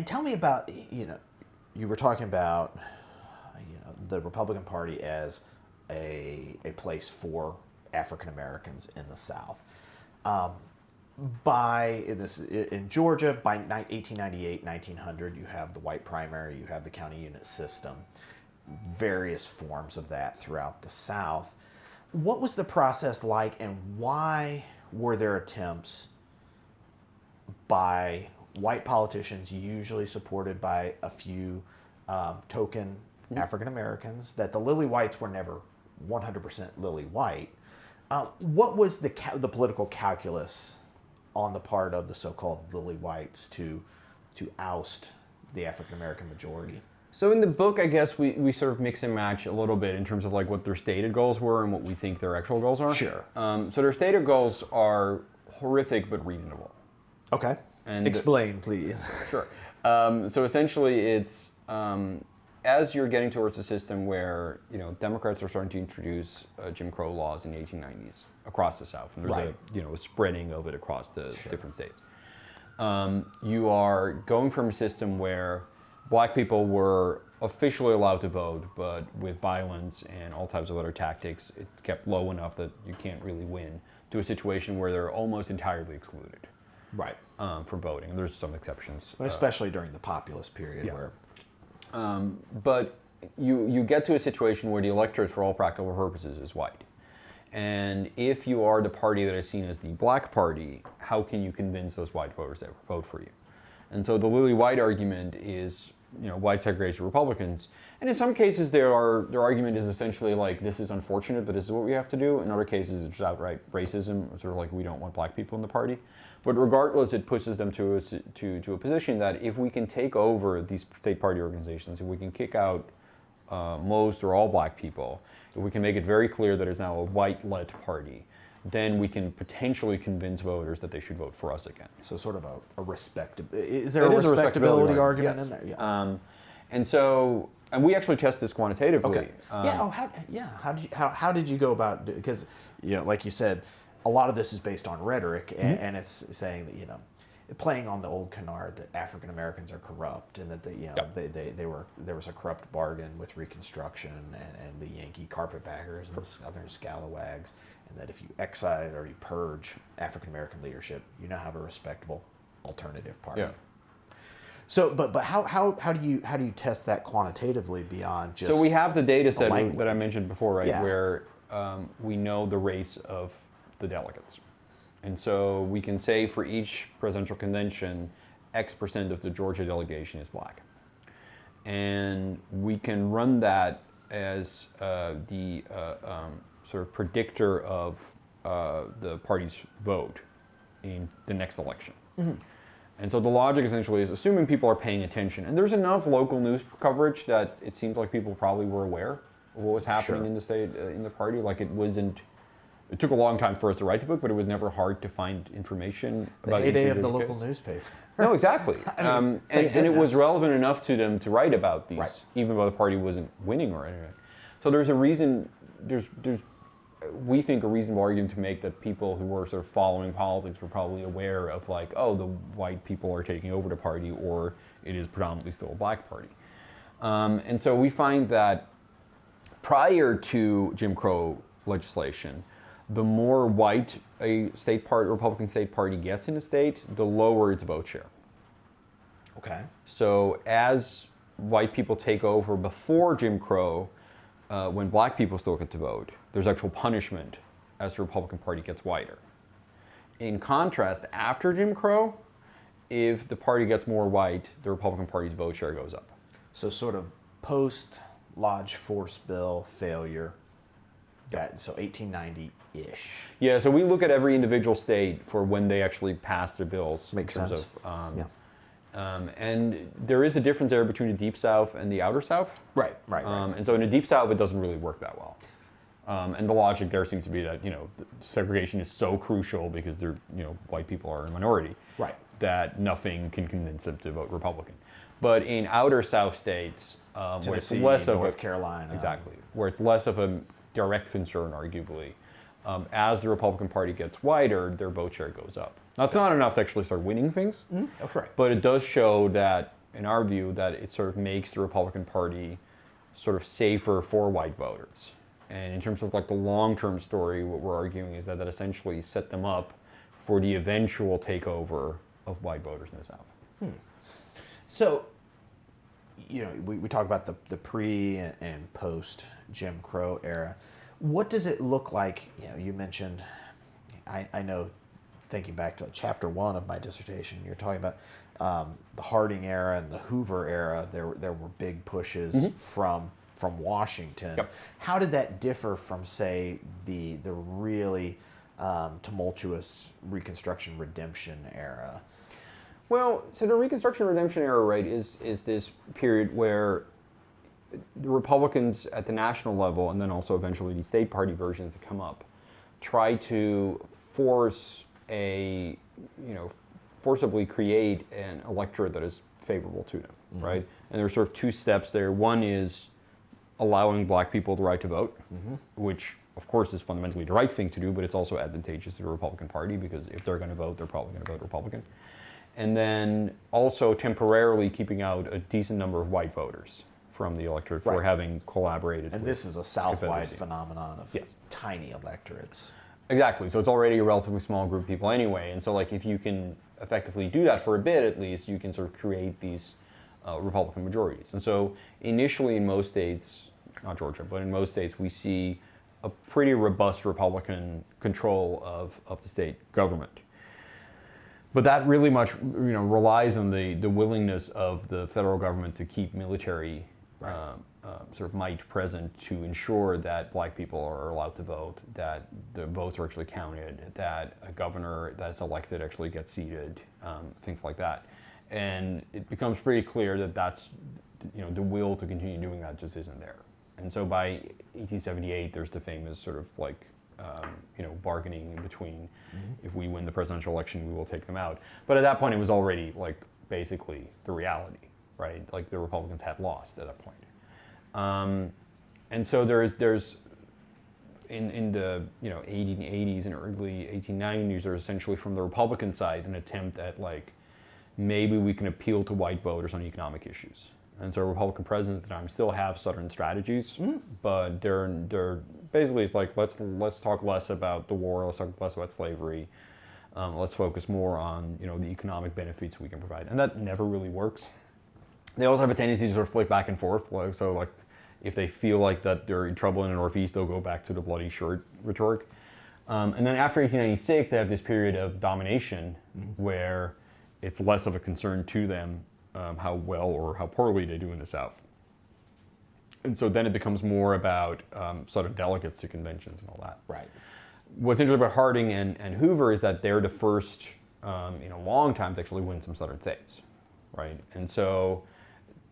Speaker 1: tell me about, you were talking about, the Republican Party as a place for African Americans in the South. In Georgia, by 1898, 1900, you have the white primary, you have the county unit system, various forms of that throughout the South. What was the process like, and why were there attempts by white politicians, usually supported by a few token African Americans, that the lily whites were never 100% lily white? What was the political calculus on the part of the so-called lily whites to oust the African American majority?
Speaker 2: So in the book, I guess we sort of mix and match a little bit in terms of like what their stated goals were and what we think their actual goals are.
Speaker 1: Sure.
Speaker 2: So their stated goals are horrific but reasonable.
Speaker 1: Okay. And explain, please.
Speaker 2: Sure. So essentially, it's as you're getting towards a system where Democrats are starting to introduce Jim Crow laws in the 1890s across the South, and there's a spreading of it across the different states. You are going from a system where black people were officially allowed to vote, but with violence and all types of other tactics, it's kept low enough that you can't really win, to a situation where they're almost entirely excluded.
Speaker 1: Right.
Speaker 2: From voting, and there's some exceptions.
Speaker 1: But especially during the populist period where...
Speaker 2: But you get to a situation where the electorate, for all practical purposes, is white. And if you are the party that is seen as the black party, how can you convince those white voters to vote for you? And so the lily white argument is white segregation Republicans. And in some cases, their argument is essentially like, this is unfortunate, but this is what we have to do. In other cases, it's just outright racism, sort of like, we don't want black people in the party. But regardless, it pushes them to a position that if we can take over these state party organizations, if we can kick out most or all black people, if we can make it very clear that it's now a white-led party, then we can potentially convince voters that they should vote for us again.
Speaker 1: So sort of is there a respectability argument
Speaker 2: yes.
Speaker 1: in there? Yeah.
Speaker 2: And we actually test this quantitatively.
Speaker 1: Okay. How did you go about? Because like you said, a lot of this is based on rhetoric, and it's saying that playing on the old canard that African Americans are corrupt, and that there was a corrupt bargain with Reconstruction and the Yankee carpetbaggers and the Southern scalawags, and that if you excise or you purge African American leadership, you now have a respectable alternative party.
Speaker 2: Yeah.
Speaker 1: So, but how do you test that quantitatively beyond just?
Speaker 2: So we have the data set
Speaker 1: language
Speaker 2: that I mentioned before, right?
Speaker 1: Yeah.
Speaker 2: Where we know the race of the delegates, and so we can say for each presidential convention, X% of the Georgia delegation is black, and we can run that as the sort of predictor of the party's vote in the next election. Mm-hmm. And so the logic essentially is assuming people are paying attention, and there's enough local news coverage that it seems like people probably were aware of what was happening in the state, in the party. Like it took a long time for us to write the book, but it was never hard to find information about
Speaker 1: the heyday of the
Speaker 2: case.
Speaker 1: local newspaper.
Speaker 2: No, exactly. And it was relevant enough to them to write about these,
Speaker 1: right.
Speaker 2: even though the party wasn't winning or anything. So there's a reason, we think a reasonable argument to make that people who were sort of following politics were probably aware of like, oh, the white people are taking over the party, or it is predominantly still a black party. And so we find that prior to Jim Crow legislation, the more white a Republican state party gets in a state, the lower its vote share.
Speaker 1: Okay.
Speaker 2: So as white people take over before Jim Crow, when black people still get to vote, there's actual punishment as the Republican Party gets whiter. In contrast, after Jim Crow, if the party gets more white, the Republican Party's vote share goes up.
Speaker 1: So sort of post-Lodge Force Bill failure, so 1890-ish.
Speaker 2: Yeah, so we look at every individual state for when they actually pass their bills.
Speaker 1: Makes sense.
Speaker 2: And there is a difference there between the Deep South and the Outer South.
Speaker 1: Right.
Speaker 2: And so in the Deep South, it doesn't really work that well. And the logic there seems to be that segregation is so crucial because white people are a minority,
Speaker 1: right,
Speaker 2: that nothing can convince them to vote Republican. But in Outer South states, where it's less of
Speaker 1: North Carolina,
Speaker 2: exactly, where it's less of a direct concern, arguably, as the Republican Party gets wider, their vote share goes up. Now, it's not enough to actually start winning things.
Speaker 1: Mm-hmm. That's right.
Speaker 2: But it does show that, in our view, that it sort of makes the Republican Party sort of safer for white voters. And in terms of like the long-term story, what we're arguing is that essentially set them up for the eventual takeover of white voters in the South.
Speaker 1: So, we talk about the pre and post Jim Crow era. What does it look like? You mentioned, I know, thinking back to chapter 1 of my dissertation, you're talking about the Harding era and the Hoover era. There were big pushes from Washington.
Speaker 2: Yep.
Speaker 1: How did that differ from, say, the really tumultuous Reconstruction Redemption era?
Speaker 2: Well, so the Reconstruction Redemption era, right, is this period where the Republicans at the national level, and then also eventually the state party versions that come up, try to forcibly create an electorate that is favorable to them, right? And there's sort of two steps there. One is allowing black people the right to vote, which of course is fundamentally the right thing to do, but it's also advantageous to the Republican Party because if they're going to vote, they're probably going to vote Republican. And then also temporarily keeping out a decent number of white voters from the electorate for having collaborated.
Speaker 1: And this is a South-wide phenomenon of tiny electorates.
Speaker 2: Exactly. So it's already a relatively small group of people anyway. And so like if you can effectively do that for a bit at least, you can sort of create these Republican majorities. And so initially in most states, not Georgia, but in most states, we see a pretty robust Republican control of the state government. But that really much relies on the willingness of the federal government to keep military sort of might present to ensure that black people are allowed to vote, that the votes are actually counted, that a governor that's elected actually gets seated, things like that. And it becomes pretty clear that that's, the will to continue doing that just isn't there. And so by 1878, there's the famous sort of like, bargaining in between. If we win the presidential election, we will take them out. But at that point, it was already like basically the reality, right? Like the Republicans had lost at that point. And so there's in the 1880s and early 1890s, there's essentially from the Republican side an attempt at like maybe we can appeal to white voters on economic issues. And so Republican presidents at the time still have Southern strategies, but they're basically it's like let's talk less about the war, let's talk less about slavery, let's focus more on the economic benefits we can provide, and that never really works. They also have a tendency to sort of flick back and forth, like if they feel like that they're in trouble in the Northeast, they'll go back to the bloody shirt rhetoric. And then after 1896, they have this period of domination where it's less of a concern to them how well or how poorly they do in the South. And so then it becomes more about sort of delegates to conventions and all that.
Speaker 1: Right.
Speaker 2: What's interesting about Harding and Hoover is that they're the first in a long time to actually win some Southern states, right? And so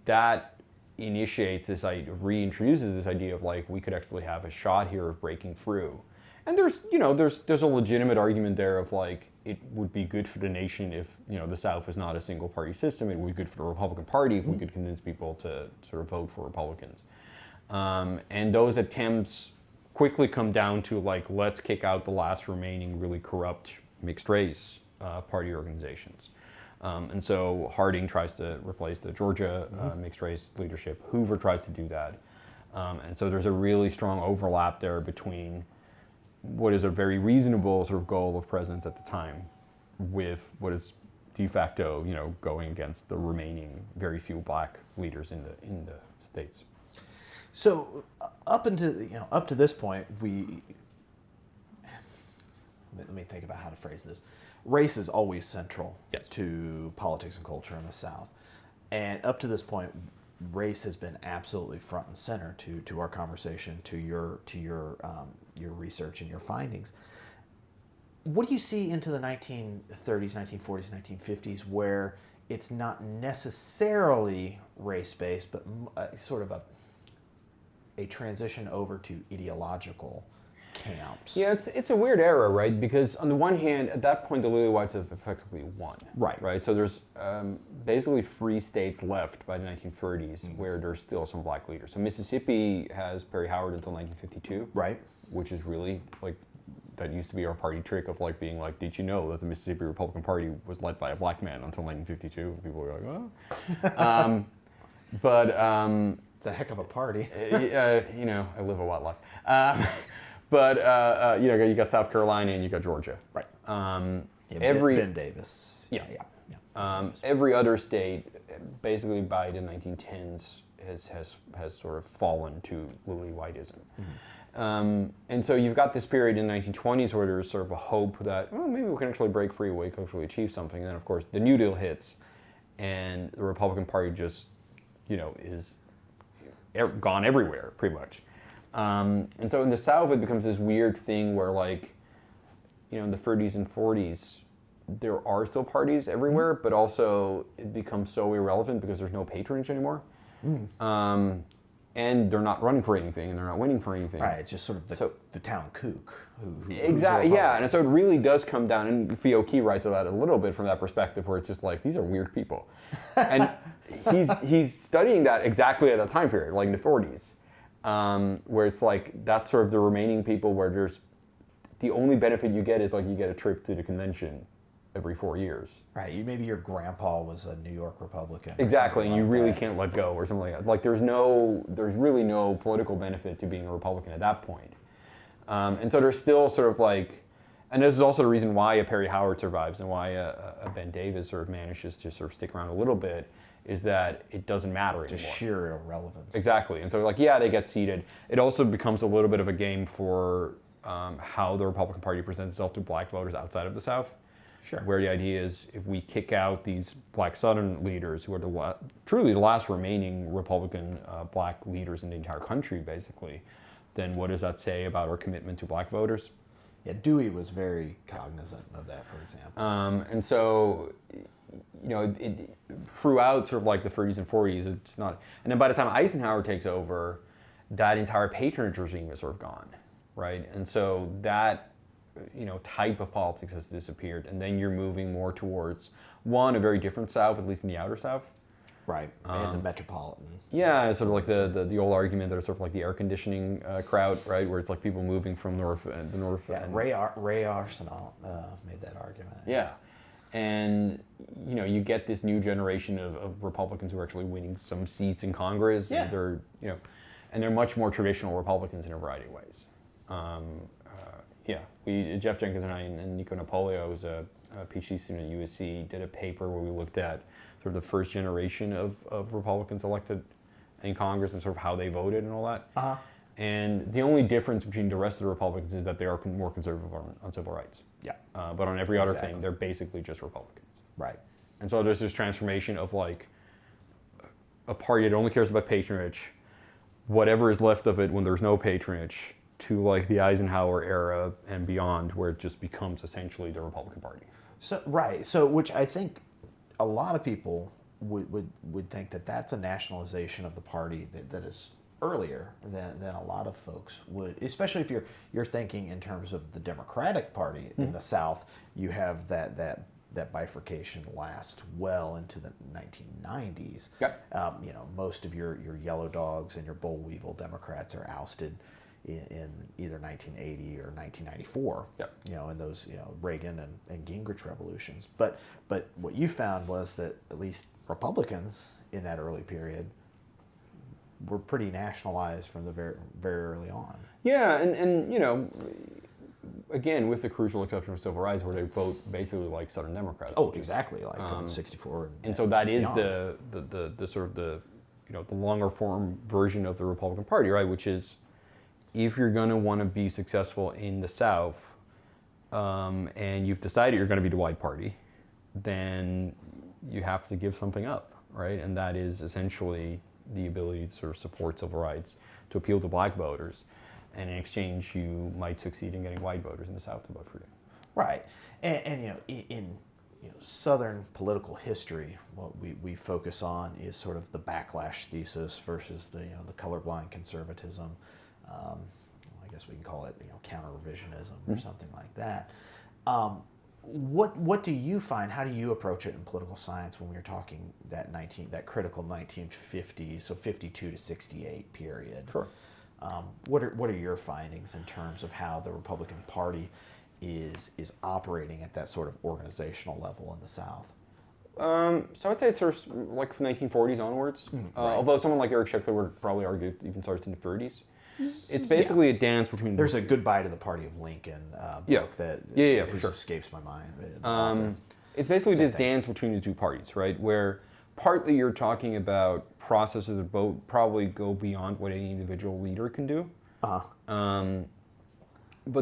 Speaker 2: that reintroduces this idea of like we could actually have a shot here of breaking through. And there's a legitimate argument there of like it would be good for the nation if the South is not a single party system. It would be good for the Republican Party if we could convince people to sort of vote for Republicans. And those attempts quickly come down to like let's kick out the last remaining really corrupt mixed race party organizations. And so Harding tries to replace the Georgia mixed race leadership. Hoover tries to do that. And so there's a really strong overlap there between what is a very reasonable sort of goal of presidents at the time with what is de facto, going against the remaining very few black leaders in the states.
Speaker 1: So up to this point, let me think about how to phrase this. Race is always central to politics and culture in the South. And up to this point, race has been absolutely front and center to our conversation, to your research and your findings. What do you see into the 1930s, 1940s, 1950s where it's not necessarily race-based, but sort of a transition over to ideological camps?
Speaker 2: Yeah, it's a weird era, right? Because on the one hand, at that point, the Lily Whites have effectively won. Right. So there's basically 3 states left by the 1930s where there's still some black leaders. So Mississippi has Perry Howard until 1952.
Speaker 1: Right.
Speaker 2: Which is really like that used to be our party trick of like being like, did you know that the Mississippi Republican Party was led by a black man until 1952? People were like, oh. But
Speaker 1: it's a heck of a party.
Speaker 2: I live a wild life. But you got South Carolina and you got Georgia.
Speaker 1: Right.
Speaker 2: Ben
Speaker 1: Davis.
Speaker 2: Yeah. Every other state, basically by the 1910s, has sort of fallen to Lily Whiteism. And so you've got this period in the 1920s where there's sort of a hope that maybe we can actually break free, we can actually achieve something. And then of course the New Deal hits, and the Republican Party just is gone everywhere pretty much. And so in the South, it becomes this weird thing where, like, in the 30s and 40s, there are still parties everywhere, but also it becomes so irrelevant because there's no patronage anymore. And they're not running for anything, and they're not winning for anything.
Speaker 1: Right, it's just sort of the town kook.
Speaker 2: Exactly, yeah, and so it really does come down, and Fiocchi writes about it a little bit from that perspective, where it's just like, these are weird people. And he's studying that exactly at that time period, like in the 40s. Where it's like that's sort of the remaining people where there's the only benefit you get is like you get a trip to the convention every 4 years.
Speaker 1: Right. Maybe your grandpa was a New York Republican.
Speaker 2: Exactly, and you really can't let go or something like that. Like there's really no political benefit to being a Republican at that point. And so there's still sort of like, and this is also the reason why a Perry Howard survives and why a Ben Davis sort of manages to sort of stick around a little bit, is that it doesn't matter anymore.
Speaker 1: Just sheer irrelevance.
Speaker 2: Exactly. And so like, yeah, they get seated. It also becomes a little bit of a game for how the Republican Party presents itself to black voters outside of the South.
Speaker 1: Sure.
Speaker 2: Where the idea is if we kick out these black Southern leaders who are truly the last remaining Republican black leaders in the entire country, basically, then what does that say about our commitment to black voters?
Speaker 1: Yeah, Dewey was very cognizant of that, for example.
Speaker 2: And so, throughout sort of like the 30s and 40s, it's not. And then by the time Eisenhower takes over, that entire patronage regime is sort of gone, right? And so that type of politics has disappeared, and then you're moving more towards a very different South, at least in the outer South.
Speaker 1: Right, and the metropolitan.
Speaker 2: Yeah, it's sort of like the old argument that it's sort of like the air conditioning crowd, right, where it's like people moving from the north.
Speaker 1: Yeah,
Speaker 2: and,
Speaker 1: Ray Arsenal made that argument.
Speaker 2: Yeah, and you get this new generation of Republicans who are actually winning some seats in Congress.
Speaker 1: Yeah.
Speaker 2: And they're much more traditional Republicans in a variety of ways. Jeff Jenkins and I and Nico Napolio, who's a PhD student at USC, did a paper where we looked at sort of the first generation of Republicans elected in Congress and sort of how they voted and all that.
Speaker 1: Uh-huh.
Speaker 2: And the only difference between the rest of the Republicans is that they are more conservative on civil rights.
Speaker 1: Yeah.
Speaker 2: But on every other thing, they're basically just Republicans.
Speaker 1: Right.
Speaker 2: And so there's this transformation of like a party that only cares about patronage, whatever is left of it when there's no patronage, to like the Eisenhower era and beyond, where it just becomes essentially the Republican Party.
Speaker 1: So right. So which I think a lot of people would think that that's a nationalization of the party that is earlier than a lot of folks would, especially if you're thinking in terms of the Democratic Party in the South. You have that bifurcation last well into the 1990s.
Speaker 2: Yep.
Speaker 1: Most of your yellow dogs and your boll weevil Democrats are ousted in either 1980 or 1994.
Speaker 2: Yep.
Speaker 1: In those Reagan and Gingrich revolutions. But what you found was that at least Republicans in that early period were pretty nationalized from the very, very early on.
Speaker 2: Yeah, and again, with the crucial exception of civil rights, where they vote basically like Southern Democrats.
Speaker 1: Oh, exactly, like in 64.
Speaker 2: And so that is
Speaker 1: beyond.
Speaker 2: the sort of the longer form version of the Republican Party, right? Which is, if you're going to want to be successful in the South, and you've decided you're going to be the white party, then you have to give something up, right? And that is essentially the ability to sort of support civil rights, to appeal to black voters, and in exchange you might succeed in getting white voters in the South to vote for you.
Speaker 1: Right, and in Southern political history, what we focus on is sort of the backlash thesis versus the colorblind conservatism. I guess we can call it counter revisionism or something like that. What do you find? How do you approach it in political science when we're talking that critical 1950s, so 52 to 68 period?
Speaker 2: Sure.
Speaker 1: What are your findings in terms of how the Republican Party is operating at that sort of organizational level in the South?
Speaker 2: So I'd say it's sort of like from 1940s onwards.
Speaker 1: Right.
Speaker 2: Although someone like Eric Scheckler would probably argue it even starts in the 30s. It's basically a dance between.
Speaker 1: There's a Goodbye to the Party of Lincoln book that
Speaker 2: for sure.
Speaker 1: escapes my mind.
Speaker 2: It's basically
Speaker 1: Same
Speaker 2: this
Speaker 1: thing.
Speaker 2: dance between the two parties, right? Where partly you're talking about processes that both probably go beyond what any individual leader can do. But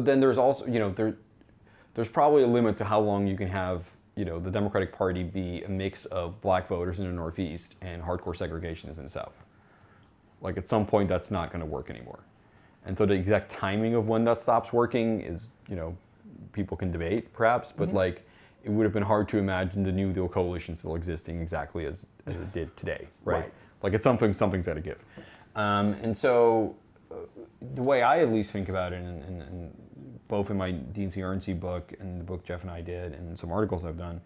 Speaker 2: then there's also, there's probably a limit to how long you can have, the Democratic Party be a mix of black voters in the Northeast and hardcore segregationists in the South. Like at some point that's not going to work anymore. And so the exact timing of when that stops working is, people can debate perhaps, but like it would have been hard to imagine the New Deal coalition still existing exactly as it did today, right? Like it's something's got to give. And so the way I at least think about it, and both in my D&C RNC book and the book Jeff and I did and some articles I've done,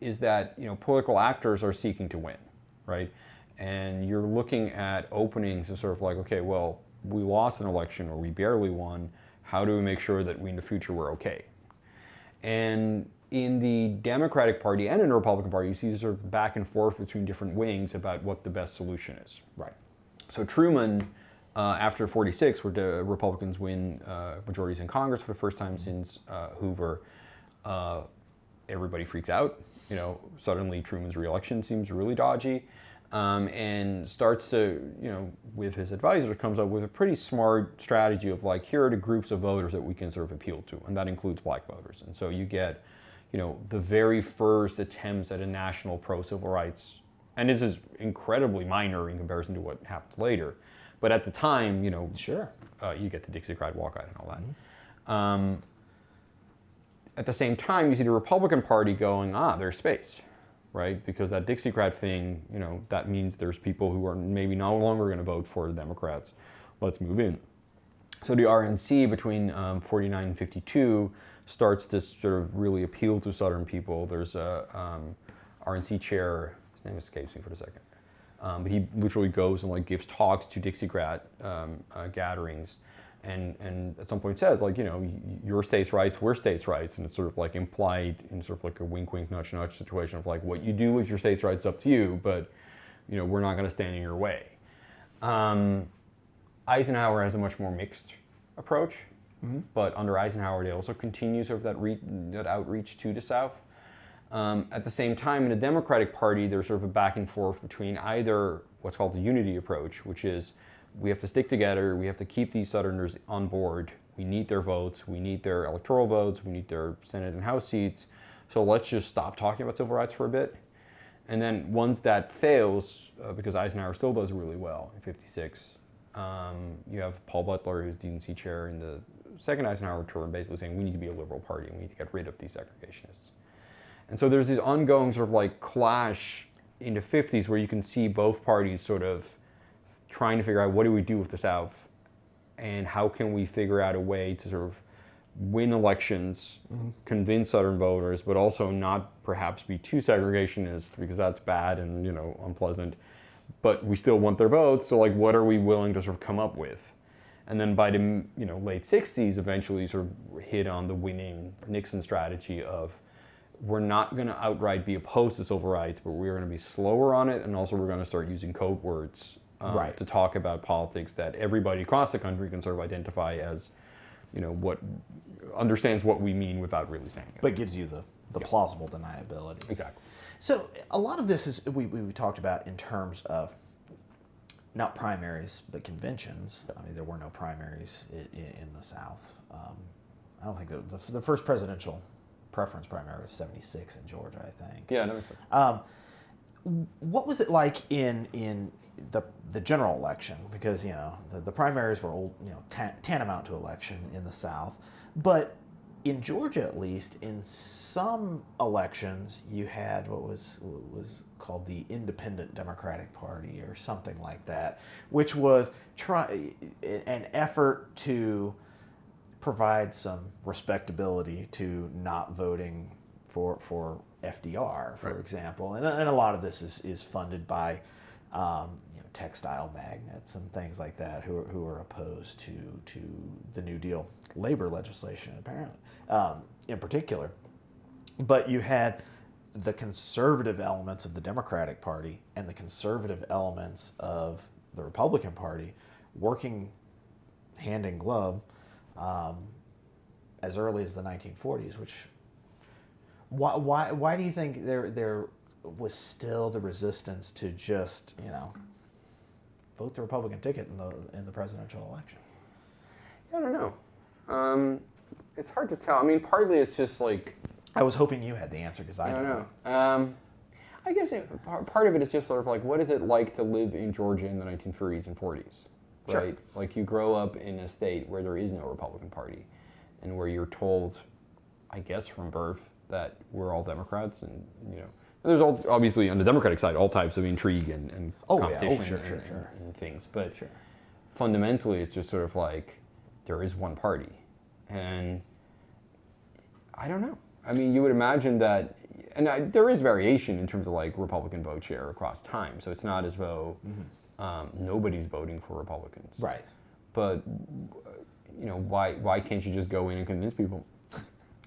Speaker 2: is that political actors are seeking to win, right? And you're looking at openings of sort of like, okay, well, we lost an election or we barely won. How do we make sure that in the future we're okay? And in the Democratic Party and in the Republican Party, you see sort of back and forth between different wings about what the best solution is.
Speaker 1: Right.
Speaker 2: So Truman, after 46, where the Republicans win majorities in Congress for the first time since Hoover, everybody freaks out. Suddenly Truman's reelection seems really dodgy. and starts to, with his advisor, comes up with a pretty smart strategy of like, here are the groups of voters that we can sort of appeal to, and that includes black voters. And so you get, the very first attempts at a national pro-civil rights, and this is incredibly minor in comparison to what happens later, but at the time,
Speaker 1: Sure.
Speaker 2: You get the Dixiecrat walkout and all that.
Speaker 1: Mm-hmm.
Speaker 2: At the same time, you see the Republican Party going, there's space, right? Because that Dixiecrat thing, that means there's people who are maybe no longer going to vote for the Democrats. Let's move in. So the RNC between 49 and 52 starts this sort of really appeal to Southern people. There's a RNC chair, his name escapes me for a second, but he literally goes and like gives talks to Dixiecrat gatherings, and at some point says like, your states' rights, we're states' rights, and it's sort of like implied in sort of like a wink wink nudge nudge situation of like, what you do with your states' rights is up to you, but we're not going to stand in your way. Eisenhower has a much more mixed approach, but under Eisenhower they also continue sort of that outreach to the South. At the same time, in the Democratic Party, there's sort of a back and forth between either what's called the unity approach, which is we have to stick together, we have to keep these Southerners on board, we need their votes, we need their electoral votes, we need their Senate and House seats, so let's just stop talking about civil rights for a bit. And then once that fails, because Eisenhower still does really well in 56, you have Paul Butler, who's DNC chair in the second Eisenhower term, basically saying we need to be a liberal party and we need to get rid of these segregationists. And so there's this ongoing sort of like clash in the 50s where you can see both parties sort of trying to figure out what do we do with the South and how can we figure out a way to sort of win elections, convince Southern voters, but also not perhaps be too segregationist because that's bad and unpleasant, but we still want their votes, so like what are we willing to sort of come up with? And then by the late 60s, eventually sort of hit on the winning Nixon strategy of we're not going to outright be opposed to civil rights, but we're going to be slower on it, and also we're going to start using code words to talk about politics that everybody across the country can sort of identify as, what understands what we mean without really saying it.
Speaker 1: But gives you the plausible deniability.
Speaker 2: Exactly.
Speaker 1: So a lot of this is we talked about in terms of not primaries but conventions. I mean, there were no primaries in the South. I don't think the first presidential preference primary was 76 in Georgia, I think.
Speaker 2: Yeah, that makes sense.
Speaker 1: What was it like in the general election? Because the primaries were old, tantamount to election in the South, but in Georgia, at least, in some elections, you had what was called the Independent Democratic Party or something like that, which was an effort to provide some respectability to not voting for FDR, for example. And a lot of this is funded by textile magnates and things like that who are opposed to the New Deal labor legislation, apparently, in particular. But you had the conservative elements of the Democratic Party and the conservative elements of the Republican Party working hand in glove as early as the 1940s. Which why do you think there was still the resistance to just vote the Republican ticket in the presidential election?
Speaker 2: I don't know. It's hard to tell. I mean, partly it's just like,
Speaker 1: I was hoping you had the answer because I don't
Speaker 2: know. I guess part of it is just sort of like, what is it like to live in Georgia in the 1930s and 40s, right?
Speaker 1: Sure.
Speaker 2: Like you grow up in a state where there is no Republican Party and where you're told, I guess from birth, that we're all Democrats and, there's obviously on the Democratic side all types of intrigue and competition and things, but fundamentally it's just sort of like there is one party, and I don't know. I mean, you would imagine that, and there is variation in terms of like Republican vote share across time, so it's not as though nobody's voting for Republicans,
Speaker 1: right?
Speaker 2: But why can't you just go in and convince people?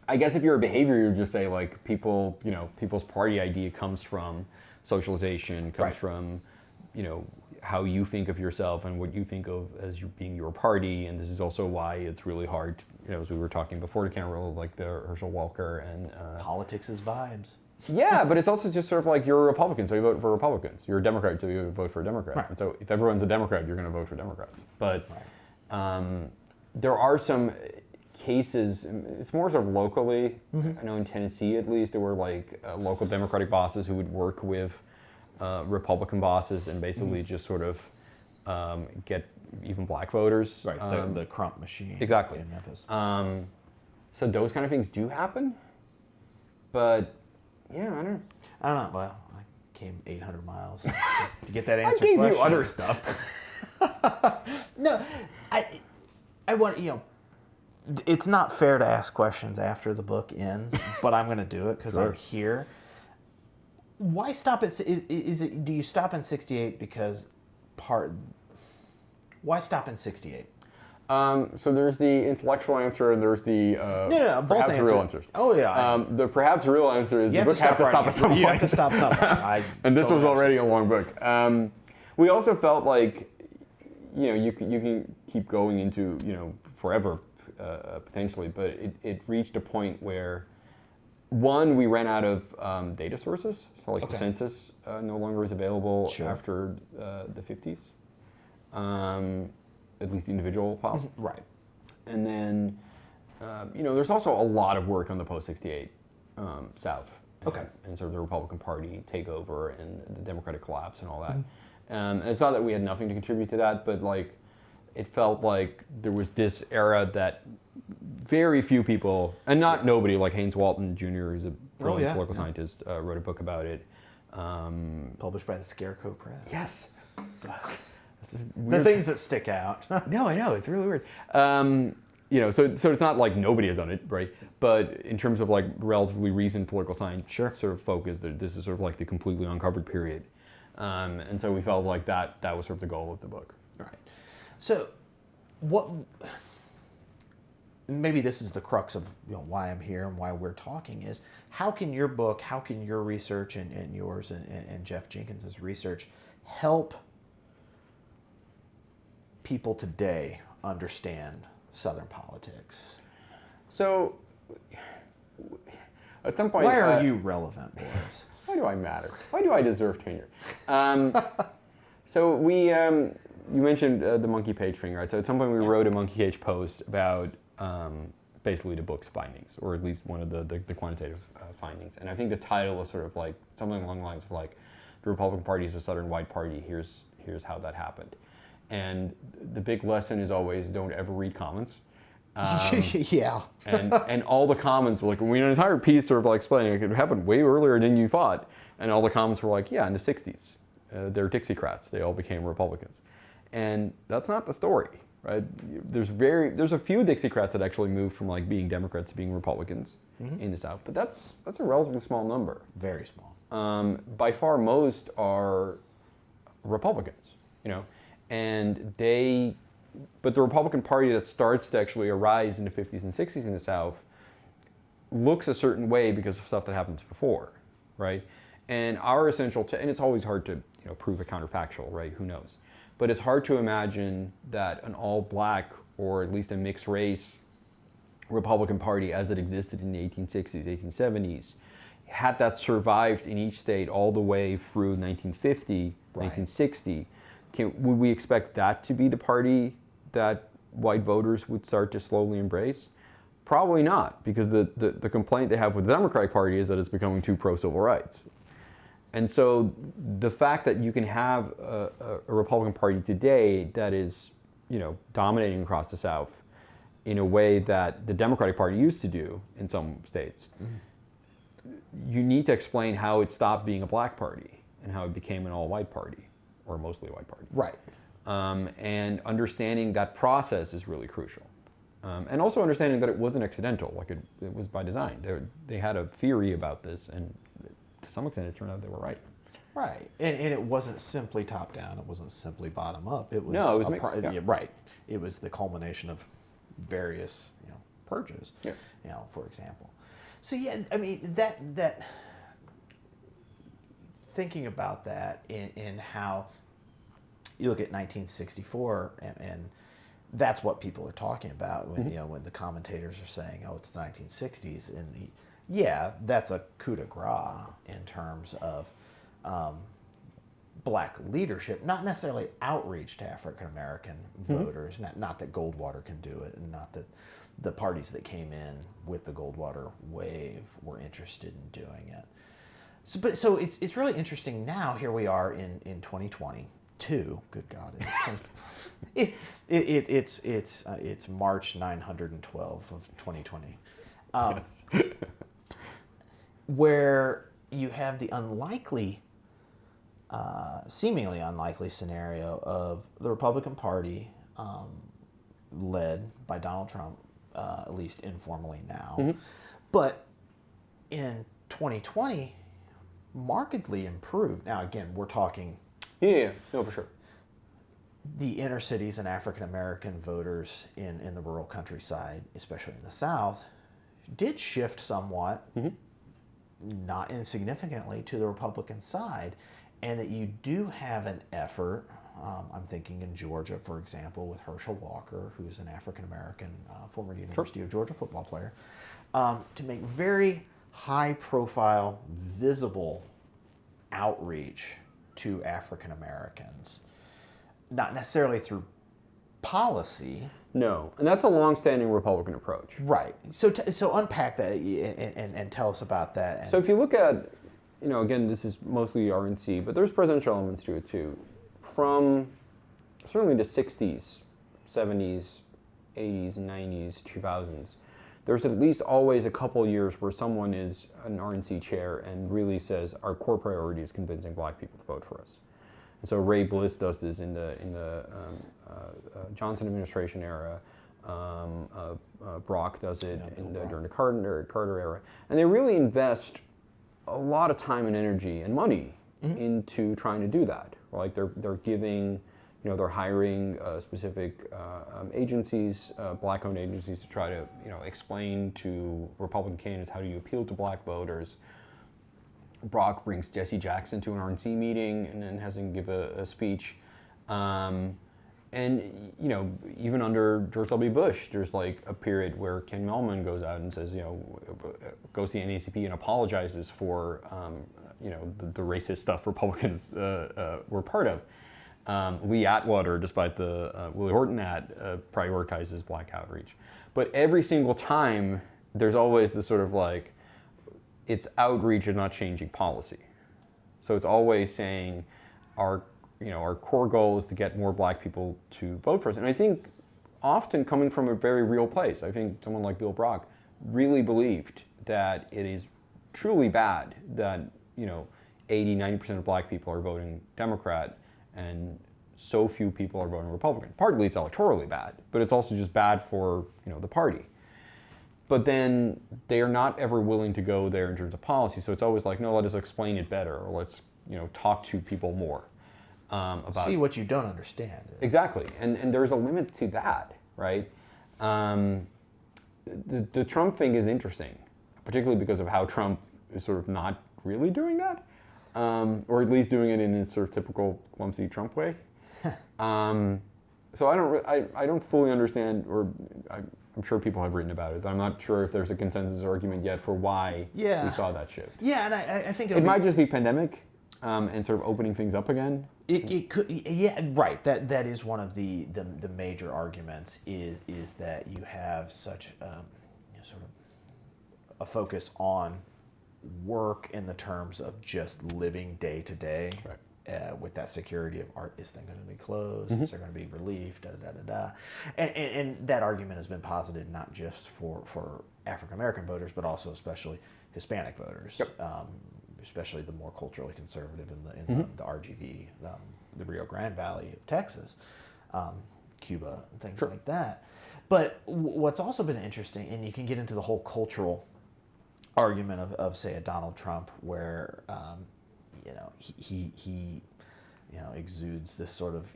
Speaker 2: I guess if you're a behavior, you would just say like people's party idea comes from socialization, comes from, how you think of yourself and what you think of as you being your party. And this is also why it's really hard, as we were talking before the camera roll, like the Herschel Walker and...
Speaker 1: Politics is vibes.
Speaker 2: Yeah, but it's also just sort of like you're a Republican, so you vote for Republicans. You're a Democrat, so you vote for Democrats.
Speaker 1: Right.
Speaker 2: And so if everyone's a Democrat, you're going to vote for Democrats. But
Speaker 1: Right.
Speaker 2: there are some cases, it's more sort of locally.
Speaker 1: Mm-hmm.
Speaker 2: I know in Tennessee, at least, there were like local Democratic bosses who would work with Republican bosses and basically just sort of get even black voters.
Speaker 1: Right, the Crump machine
Speaker 2: exactly.
Speaker 1: in Memphis.
Speaker 2: So those kind of things do happen. But, yeah, I don't
Speaker 1: know. Well, I came 800 miles to get that
Speaker 2: I
Speaker 1: answer.
Speaker 2: gave you other stuff.
Speaker 1: No, I want, it's not fair to ask questions after the book ends, but I'm going to do it because
Speaker 2: Sure.
Speaker 1: I'm here. Why stop at, do you stop in 68 because why stop in 68?
Speaker 2: So there's the intellectual answer and there's the
Speaker 1: both
Speaker 2: perhaps
Speaker 1: answers.
Speaker 2: real answers.
Speaker 1: Oh, yeah.
Speaker 2: The perhaps real answer is
Speaker 1: You
Speaker 2: the book has to stop at some point.
Speaker 1: You have to stop somewhere.
Speaker 2: And this was already a long book. We also felt like, you can keep going into, forever, potentially, but it reached a point where, one, we ran out of data sources. So like the census no longer is available after the 50s. At least individual files.
Speaker 1: Right.
Speaker 2: And then, there's also a lot of work on the post-68 South. And sort of the Republican Party takeover and the Democratic collapse and all that. And it's not that we had nothing to contribute to that, but like, it felt like there was this era that very few people, and not nobody, like Haynes Walton Jr., who's a brilliant political scientist, wrote a book about it.
Speaker 1: Published by the Scarecrow Press.
Speaker 2: Yes.
Speaker 1: The things that stick out.
Speaker 2: No, I know, it's really weird. So it's not like nobody has done it, right? But in terms of like relatively recent political science sort of focus, this is sort of like the completely uncovered period. And so we felt like that was sort of the goal of the book.
Speaker 1: Right. So maybe this is the crux of why I'm here and why we're talking is how can your book, how can your research and yours and Jeff Jenkins's research help people today understand Southern politics? So,
Speaker 2: at some point,
Speaker 1: why are you relevant, Boris?
Speaker 2: Why do I matter? Why do I deserve tenure? So we, you mentioned the monkey page thing, right? So at some point we wrote a monkey page post about basically the book's findings, or at least one of the quantitative findings. And I think the title was sort of like something along the lines of like, the Republican Party is a Southern white party. Here's how that happened. And the big lesson is always don't ever read comments. And all the comments were like, we had an entire piece sort of like explaining it happened way earlier than you thought. And all the comments were like, yeah, in the 60s, they're Dixiecrats. They all became Republicans. And that's not the story, right? There's a few Dixiecrats that actually moved from like being Democrats to being Republicans in the South. But that's a relatively small number.
Speaker 1: Very small.
Speaker 2: By far most are Republicans, but the Republican Party that starts to actually arise in the 50s and 60s in the South looks a certain way because of stuff that happens before, right? And our essential, and it's always hard to prove a counterfactual, right? Who knows? But it's hard to imagine that an all-black or at least a mixed race Republican Party as it existed in the 1860s, 1870s, had that survived in each state all the way through 1950, 1960, would we expect that to be the party that white voters would start to slowly embrace? Probably not, because the complaint they have with the Democratic Party is that it's becoming too pro-civil rights. And so the fact that you can have a Republican Party today that is, dominating across the South in a way that the Democratic Party used to do in some states, you need to explain how it stopped being a black party and how it became an all-white party, or mostly white party.
Speaker 1: Right.
Speaker 2: And understanding that process is really crucial. And also understanding that it wasn't accidental, like it was by design. They had a theory about this, and to some extent it turned out they were right.
Speaker 1: Right. And it wasn't simply top-down. It wasn't simply bottom-up. It was
Speaker 2: no, it was mixed.
Speaker 1: Right. It was the culmination of various purges, for example. So, yeah, I mean, that thinking about that in how you look at 1964 and that's what people are talking about when when the commentators are saying, oh, it's the 1960s, and yeah, that's a coup de grace in terms of black leadership, not necessarily outreach to African American voters. Not that Goldwater can do it, and not that the parties that came in with the Goldwater wave were interested in doing it. So it's really interesting now. Here we are in 2022. Good God, it's March 912 of 2020,
Speaker 2: Yes.
Speaker 1: where you have the seemingly unlikely scenario of the Republican Party, led by Donald Trump, at least informally now, but in 2020, markedly improved. Now, again, we're talking
Speaker 2: Yeah, no, for sure.
Speaker 1: the inner cities and African American voters in the rural countryside, especially in the South, did shift somewhat, not insignificantly, to the Republican side, and that you do have an effort. I'm thinking in Georgia, for example, with Herschel Walker, who's an African American former University of Georgia football player, to make very high-profile, visible outreach to African Americans, not necessarily through policy.
Speaker 2: No, and that's a long-standing Republican approach.
Speaker 1: Right. So unpack that and tell us about that. And
Speaker 2: So if you look at, again, this is mostly RNC, but there's presidential elements to it too. From certainly the 60s, 70s, 80s, 90s, 2000s, there's at least always a couple years where someone is an RNC chair and really says our core priority is convincing black people to vote for us. And so Ray Bliss does this in the Johnson administration era. Brock does it during the Carter era, and they really invest a lot of time and energy and money into trying to do that. Like they're giving, they're hiring specific agencies, black-owned agencies, to try to explain to Republican candidates how do you appeal to black voters. Brock brings Jesse Jackson to an RNC meeting and then has him give a speech. And even under George W. Bush, there's like a period where Ken Mehlman goes out and says, goes to the NAACP and apologizes for, the racist stuff Republicans were part of. Lee Atwater, despite the Willie Horton ad, prioritizes black outreach. But every single time, there's always this sort of like, it's outreach and not changing policy. So it's always saying our core goal is to get more black people to vote for us. And I think often coming from a very real place. I think someone like Bill Brock really believed that it is truly bad that 80, 90% of black people are voting Democrat and so few people are voting Republican. Partly it's electorally bad, but it's also just bad for the party. But then they are not ever willing to go there in terms of policy. So it's always like, no, let us explain it better, or let's talk to people more about.
Speaker 1: See what you don't understand.
Speaker 2: Exactly, and there's a limit to that, right? The Trump thing is interesting, particularly because of how Trump is sort of not really doing that, or at least doing it in his sort of typical clumsy Trump way. So I don't fully understand, or I'm sure people have written about it, but I'm not sure if there's a consensus argument yet for why we saw that shift.
Speaker 1: Yeah, and I think
Speaker 2: it might just be pandemic and sort of opening things up again.
Speaker 1: It could, yeah, right. That is one of the major arguments is that you have such sort of a focus on work in the terms of just living day to day.
Speaker 2: Right.
Speaker 1: With that security of is thing going to be closed? Is there going to be relief? And that argument has been posited not just for African American voters, but also especially Hispanic voters, especially the more culturally conservative in the RGV, the Rio Grande Valley of Texas, Cuba, and things like that. But what's also been interesting, and you can get into the whole cultural argument of say a Donald Trump, where he exudes this sort of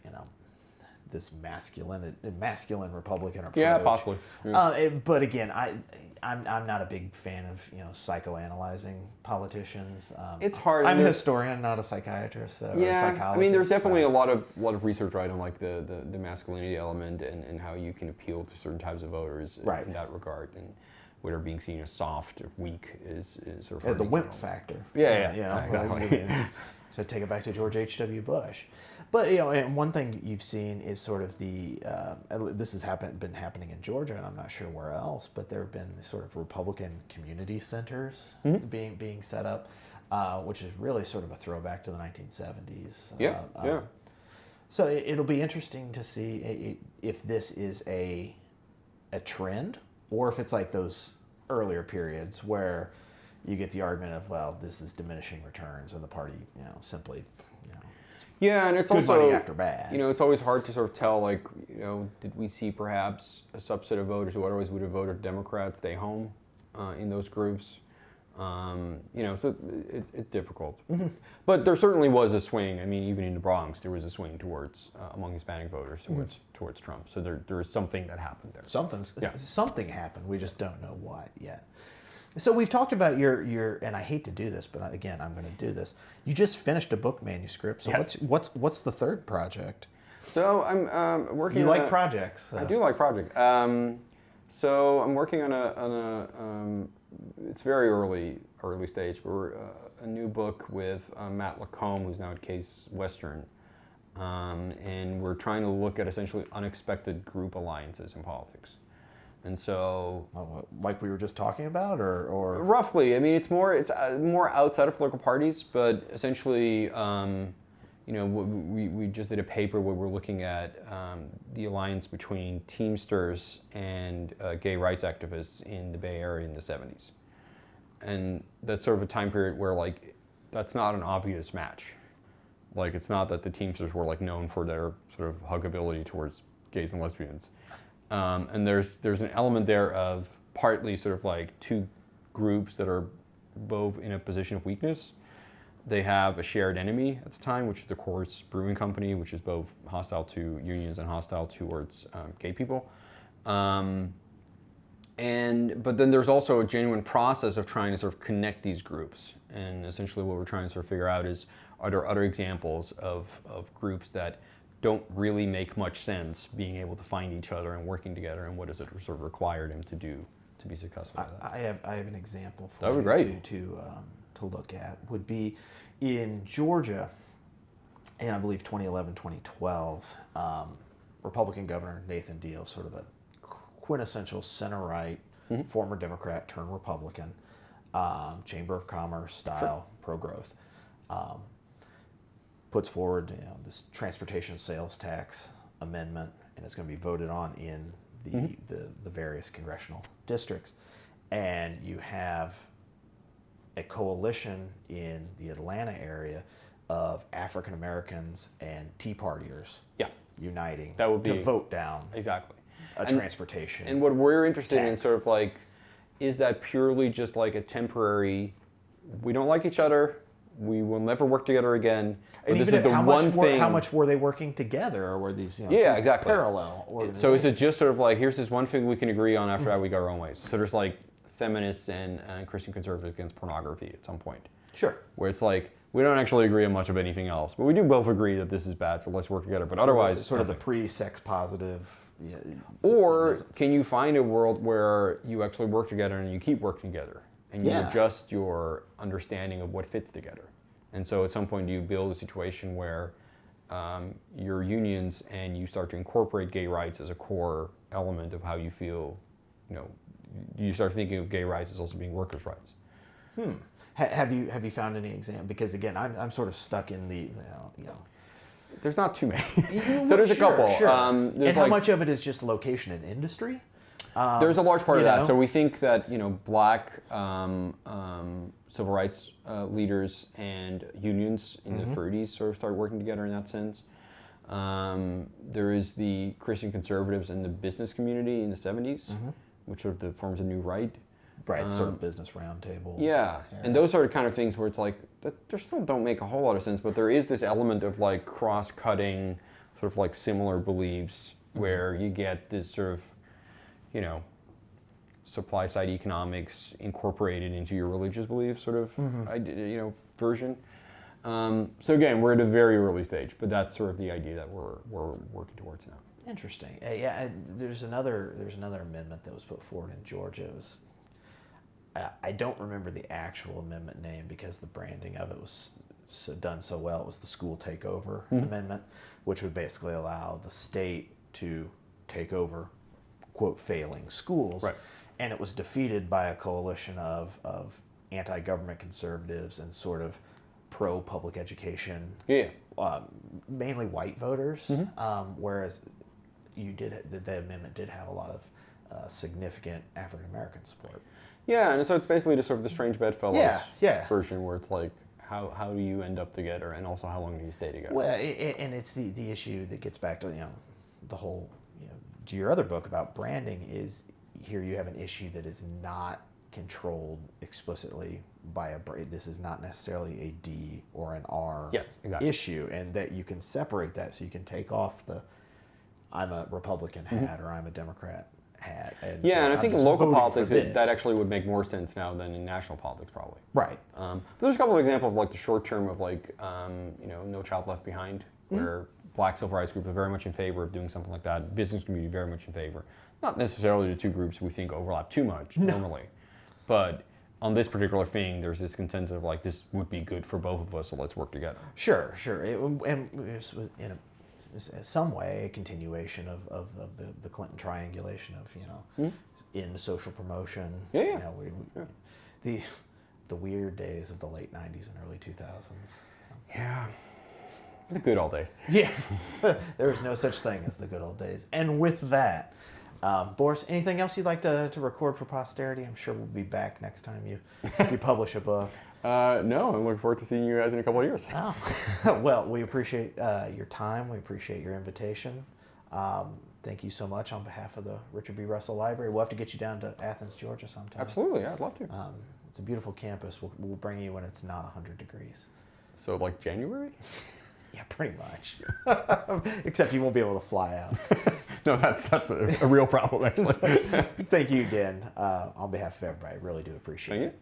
Speaker 1: this masculine Republican approach.
Speaker 2: Yeah, possibly. Yeah.
Speaker 1: But again, I'm not a big fan of psychoanalyzing politicians.
Speaker 2: It's hard.
Speaker 1: I'm a historian, not a psychiatrist. Or a psychologist.
Speaker 2: I mean, there's definitely a lot of research, right, on like the masculinity element and how you can appeal to certain types of voters in that regard. And what are being seen as soft or weak is sort
Speaker 1: The
Speaker 2: of
Speaker 1: wimp factor.
Speaker 2: Yeah,
Speaker 1: You know,
Speaker 2: exactly.
Speaker 1: so take it back to George H.W. Bush. But, you know, and one thing you've seen is sort of this has been happening in Georgia, and I'm not sure where else, but there have been sort of Republican community centers being set up, which is really sort of a throwback to the 1970s.
Speaker 2: Yeah.
Speaker 1: So it'll be interesting to see if this is a trend, or if it's like those earlier periods where you get the argument of, well, this is diminishing returns, and the party, you know, simply, you know,
Speaker 2: Yeah, and it's
Speaker 1: good
Speaker 2: also
Speaker 1: money after bad.
Speaker 2: You know, it's always hard to sort of tell, like, you know, did we see perhaps a subset of voters who otherwise would have voted Democrat stay home in those groups? You know, so it's difficult. But there certainly was a swing. I mean, even in the Bronx, there was a swing towards among Hispanic voters towards Trump. So there is something that happened there.
Speaker 1: Something happened. We just don't know what yet. So we've talked about your and I hate to do this, but again, I'm going to do this. You just finished a book manuscript. So
Speaker 2: Yes.
Speaker 1: what's the third project?
Speaker 2: So I'm working.
Speaker 1: You
Speaker 2: on
Speaker 1: like projects?
Speaker 2: I do like project. So I'm working on a it's very early stage, but we're a new book with Matt Lacombe, who's now at Case Western, and we're trying to look at essentially unexpected group alliances in politics. And so,
Speaker 1: like we were just talking about, or
Speaker 2: roughly, I mean, it's more outside of political parties, but essentially, you know, we just did a paper where we're looking at the alliance between Teamsters and gay rights activists in the Bay Area in the 70s. And that's sort of a time period where, like, that's not an obvious match. Like, it's not that the Teamsters were, like, known for their sort of huggability towards gays and lesbians. And there's an element there of partly sort of like two groups that are both in a position of weakness. They have a shared enemy at the time, which is the Coors Brewing Company, which is both hostile to unions and hostile towards gay people. But then there's also a genuine process of trying to sort of connect these groups. And essentially what we're trying to sort of figure out is, are there other examples of groups that don't really make much sense being able to find each other and working together, and what does it sort of require them to do to be successful at that?
Speaker 1: I have an example for
Speaker 2: That would be great.
Speaker 1: to look at. Would be in Georgia, in I believe 2011, 2012, Republican Governor Nathan Deal, sort of a quintessential center-right, former Democrat turned Republican, Chamber of Commerce style, pro-growth, puts forward, you know, this transportation sales tax amendment, and it's going to be voted on in the various congressional districts. And you have a coalition in the Atlanta area of African Americans and Tea Partiers uniting to vote down
Speaker 2: exactly
Speaker 1: a transportation.
Speaker 2: And what we're interested in
Speaker 1: tax.
Speaker 2: sort of like, is that purely just like a temporary, we don't like each other, we will never work together again.
Speaker 1: And
Speaker 2: this
Speaker 1: even
Speaker 2: is the one thing.
Speaker 1: how much were they working together, or were these, you know,
Speaker 2: Yeah,
Speaker 1: two
Speaker 2: exactly.
Speaker 1: parallel organizations?
Speaker 2: So is it just sort of like, here's this one thing we can agree on, after that we go our own ways? So there's like feminists and Christian conservatives against pornography at some point.
Speaker 1: Sure.
Speaker 2: Where it's like, we don't actually agree on much of anything else, but we do both agree that this is bad, so let's work together. But otherwise,
Speaker 1: sort of the pre-sex positive. Yeah,
Speaker 2: or can you find a world where you actually work together and you keep working together and you adjust your understanding of what fits together? And so at some point, do you build a situation where your unions and you start to incorporate gay rights as a core element of how you feel, you know, you start thinking of gay rights as also being workers' rights.
Speaker 1: Have you found any example? Because again, I'm sort of stuck in the, you know.
Speaker 2: There's not too many. So there's a couple.
Speaker 1: Sure. And how
Speaker 2: like,
Speaker 1: much of it is just location and industry?
Speaker 2: There's a large part of
Speaker 1: you
Speaker 2: that.
Speaker 1: know?
Speaker 2: So we think that, you know, black civil rights leaders and unions in the 30s sort of start working together in that sense. There is the Christian conservatives and the business community in the 70s, which sort of forms a new right.
Speaker 1: Right, sort of business roundtable.
Speaker 2: Yeah, and those are the kind of things where it's like, they still don't make a whole lot of sense, but there is this element of like cross-cutting, sort of like similar beliefs, where you get this sort of, you know, supply side economics incorporated into your religious beliefs, sort of, you know, version. So again, we're at a very early stage, but that's sort of the idea that we're working towards now.
Speaker 1: Interesting. Yeah, and there's another amendment that was put forward in Georgia. It was I don't remember the actual amendment name because the branding of it was done so well. It was the School Takeover Amendment, which would basically allow the state to take over, quote, failing schools.
Speaker 2: Right.
Speaker 1: And it was defeated by a coalition of anti-government conservatives and sort of pro-public education, mainly white voters, whereas the amendment did have a lot of significant African-American support.
Speaker 2: Yeah, and so it's basically just sort of the strange bedfellows
Speaker 1: version
Speaker 2: where it's like, how do you end up together, and also how long do you stay together?
Speaker 1: Well, and it's the issue that gets back to the whole to your other book about branding is here you have an issue that is not controlled explicitly by a brand. This is not necessarily a D or an R issue, and that you can separate that, so you can take off the I'm a Republican hat or I'm a Democrat hat. And
Speaker 2: and I think in local politics that actually would make more sense now than in national politics probably.
Speaker 1: Right.
Speaker 2: But there's a couple of examples of like the short term of like No Child Left Behind, where Black civil rights groups are very much in favor of doing something like that. Business community very much in favor. Not necessarily the two groups we think overlap too much normally, but on this particular thing, there's this consensus of like this would be good for both of us, so let's work together.
Speaker 1: Sure. And this was in some way a continuation of the Clinton triangulation of in social promotion. The weird days of the late 90s and early 2000s.
Speaker 2: Yeah. The good old days.
Speaker 1: Yeah. There is no such thing as the good old days. And with that, Boris, anything else you'd like to record for posterity? I'm sure we'll be back next time you publish a book.
Speaker 2: No, I'm looking forward to seeing you guys in a couple of years.
Speaker 1: Oh. Well, we appreciate your time. We appreciate your invitation. Thank you so much on behalf of the Richard B. Russell Library. We'll have to get you down to Athens, Georgia sometime.
Speaker 2: Absolutely, yeah, I'd love to.
Speaker 1: It's a beautiful campus. We'll bring you when it's not 100 degrees.
Speaker 2: So like January?
Speaker 1: Yeah, pretty much. Except you won't be able to fly out.
Speaker 2: No, that's a real problem, actually.
Speaker 1: Thank you again on behalf of everybody. I really do appreciate it.
Speaker 2: Thank you.